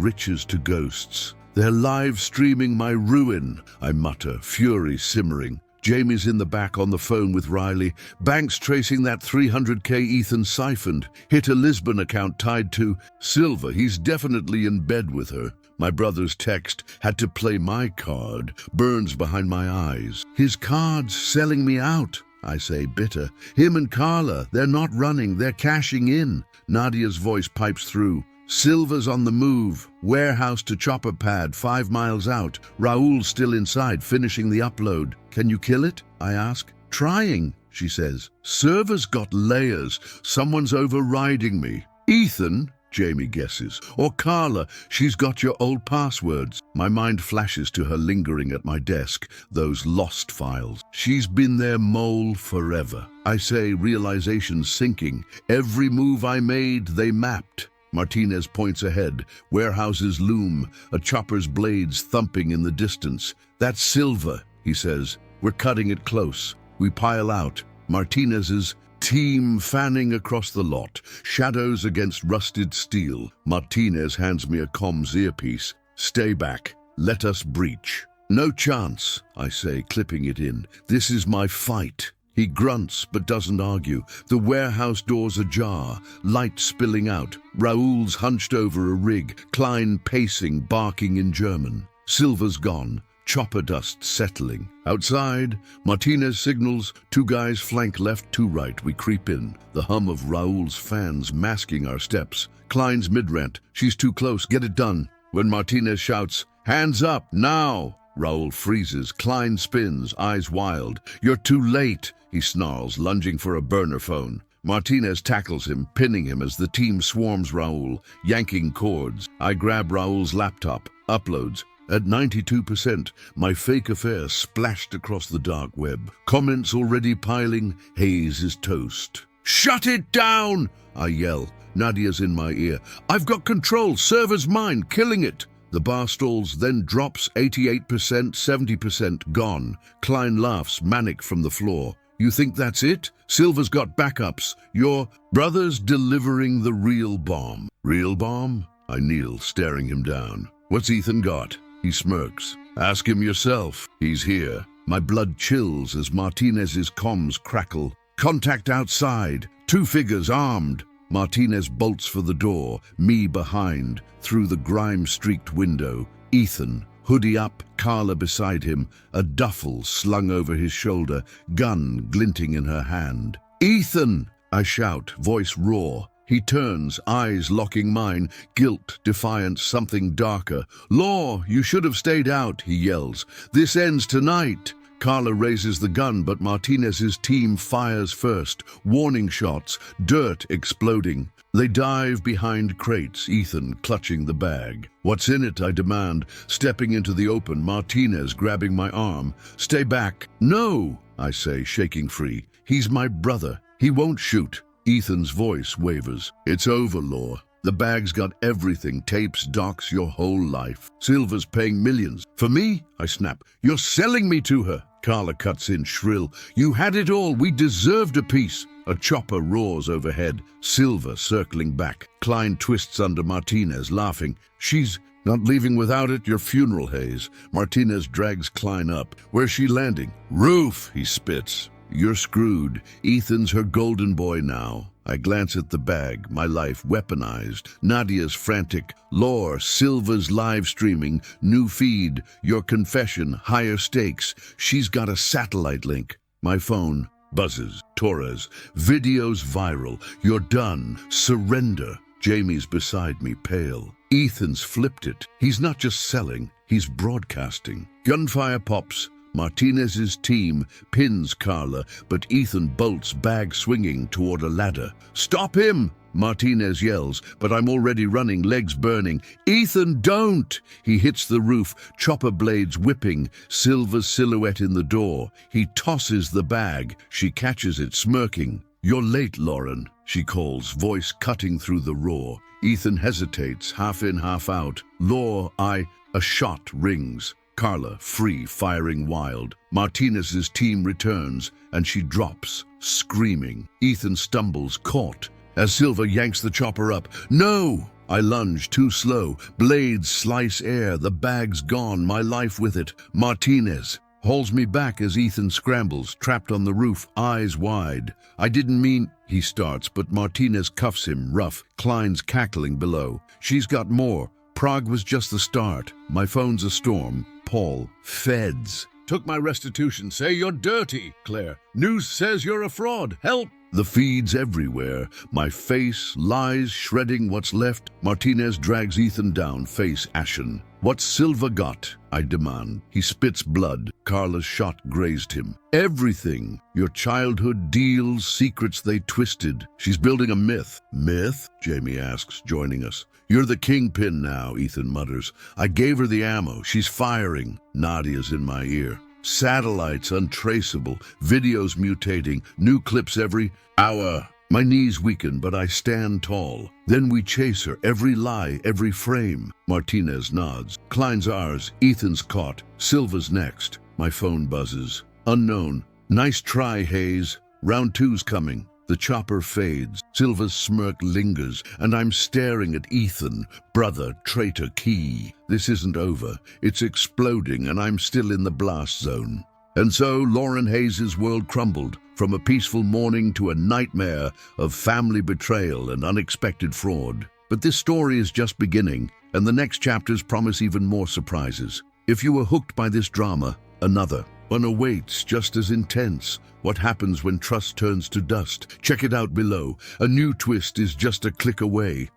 Speaker 1: riches to ghosts. They're live streaming my ruin, I mutter, fury simmering. Jamie's in the back on the phone with Riley. Banks tracing that 300K Ethan siphoned. Hit a Lisbon account tied to Silva. He's definitely in bed with her. My brother's text had to play my card. Burns behind my eyes. His card's selling me out, I say, bitter. Him and Carla, they're not running, they're cashing in. Nadia's voice pipes through. Silva's on the move. Warehouse to chopper pad 5 miles out. Raul's still inside, finishing the upload. Can you kill it? I ask. Trying, she says. Server's got layers. Someone's overriding me. Ethan? Jamie guesses. Or Carla, she's got your old passwords. My mind flashes to her lingering at my desk, those lost files. She's been their mole forever. I say, realization sinking. Every move I made, they mapped. Martinez points ahead. Warehouses loom, a chopper's blades thumping in the distance. That's Silva, he says. We're cutting it close. We pile out. Martinez's team fanning across the lot, shadows against rusted steel. Martinez hands me a comms earpiece. Stay back. Let us breach. No chance, I say, clipping it in. This is my fight. He grunts but doesn't argue. The warehouse doors ajar, light spilling out. Raul's hunched over a rig, Klein pacing, barking in German. Silva's gone. Chopper dust settling. Outside, Martinez signals, 2 guys flank left, 2 right. We creep in, the hum of Raul's fans masking our steps. Klein's mid-rant, she's too close, get it done. When Martinez shouts, hands up, now! Raul freezes, Klein spins, eyes wild. You're too late, he snarls, lunging for a burner phone. Martinez tackles him, pinning him as the team swarms Raul, yanking cords. I grab Raul's laptop, uploads. At 92%, my fake affair splashed across the dark web. Comments already piling, Hayes is toast. Shut it down, I yell. Nadia's in my ear. I've got control, server's mine, killing it. The bar stalls, then drops 88%, 70% gone. Klein laughs, manic from the floor. You think that's it? Silva's got backups. Your brother's delivering the real bomb. Real bomb? I kneel, staring him down. What's Ethan got? He smirks. Ask him yourself. He's here. My blood chills as Martinez's comms crackle. Contact outside. 2 figures armed. Martinez bolts for the door, me behind, through the grime-streaked window. Ethan, hoodie up, Carla beside him, a duffel slung over his shoulder, gun glinting in her hand. Ethan! I shout, voice raw. He turns, eyes locking mine, guilt, defiance, something darker. Law, you should have stayed out, he yells. This ends tonight. Carla raises the gun, but Martinez's team fires first. Warning shots, dirt exploding. They dive behind crates, Ethan clutching the bag. "What's in it?" I demand, stepping into the open, Martinez grabbing my arm. "Stay back." "No," I say, shaking free. "He's my brother. He won't shoot." Ethan's voice wavers. "It's over, Law. The bag's got everything, tapes, docs, your whole life. Silva's paying millions. For me?" I snap. "You're selling me to her." Carla cuts in shrill. "You had it all. We deserved a piece." A chopper roars overhead, Silva circling back. Klein twists under Martinez, laughing. "She's not leaving without it. Your funeral, Hayes." Martinez drags Klein up. "Where's she landing?" "Roof," he spits. "You're screwed. Ethan's her golden boy now." I glance at the bag, my life weaponized. Nadia's frantic. Lore, Silva's live streaming. New feed, your confession, higher stakes. She's got a satellite link. My phone buzzes. Torres. Videos viral. "You're done. Surrender." Jamie's beside me, pale. Ethan's flipped it. He's not just selling, he's broadcasting. Gunfire pops. Martinez's team pins Carla, but Ethan bolts, bag swinging toward a ladder. "Stop him!" Martinez yells, but I'm already running, legs burning. "Ethan, don't!" He hits the roof, chopper blades whipping, Silva's silhouette in the door. He tosses the bag. She catches it, smirking. "You're late, Lauren," she calls, voice cutting through the roar. Ethan hesitates, half in, half out. "Law, A shot rings. Carla, free, firing wild. Martinez's team returns, and she drops, screaming. Ethan stumbles, caught, as Silva yanks the chopper up. "No!" I lunge, too slow. Blades slice air, the bag's gone, my life with it. Martinez hauls me back as Ethan scrambles, trapped on the roof, eyes wide. "I didn't mean," he starts, but Martinez cuffs him, rough. Klein's cackling below. "She's got more. Prague was just the start." My phone's a storm. Paul. "Feds. Took my restitution. Say you're dirty." Claire. "News says you're a fraud. Help." The feeds everywhere. My face, lies shredding what's left. Martinez drags Ethan down, face ashen. "What's Silva got?" I demand. He spits blood. Carla's shot grazed him. "Everything. Your childhood deals, secrets they twisted." She's building a myth. "Myth?" Jamie asks, joining us. "You're the kingpin now," Ethan mutters. "I gave her the ammo. She's firing." Nadia's in my ear. "Satellites untraceable, videos mutating, new clips every hour." My knees weaken, but I stand tall. "Then we chase her, every lie, every frame." Martinez nods. Klein's ours, Ethan's caught, Silva's next. My phone buzzes. "Unknown. Nice try, Hayes. Round two's coming." The chopper fades, Silva's smirk lingers, and I'm staring at Ethan, brother, traitor, key. This isn't over. It's exploding, and I'm still in the blast zone. And so Lauren Hayes' world crumbled, from a peaceful morning to a nightmare of family betrayal and unexpected fraud. But this story is just beginning, and the next chapters promise even more surprises. If you were hooked by this drama, another one awaits, just as intense. What happens when trust turns to dust? Check it out below. A new twist is just a click away.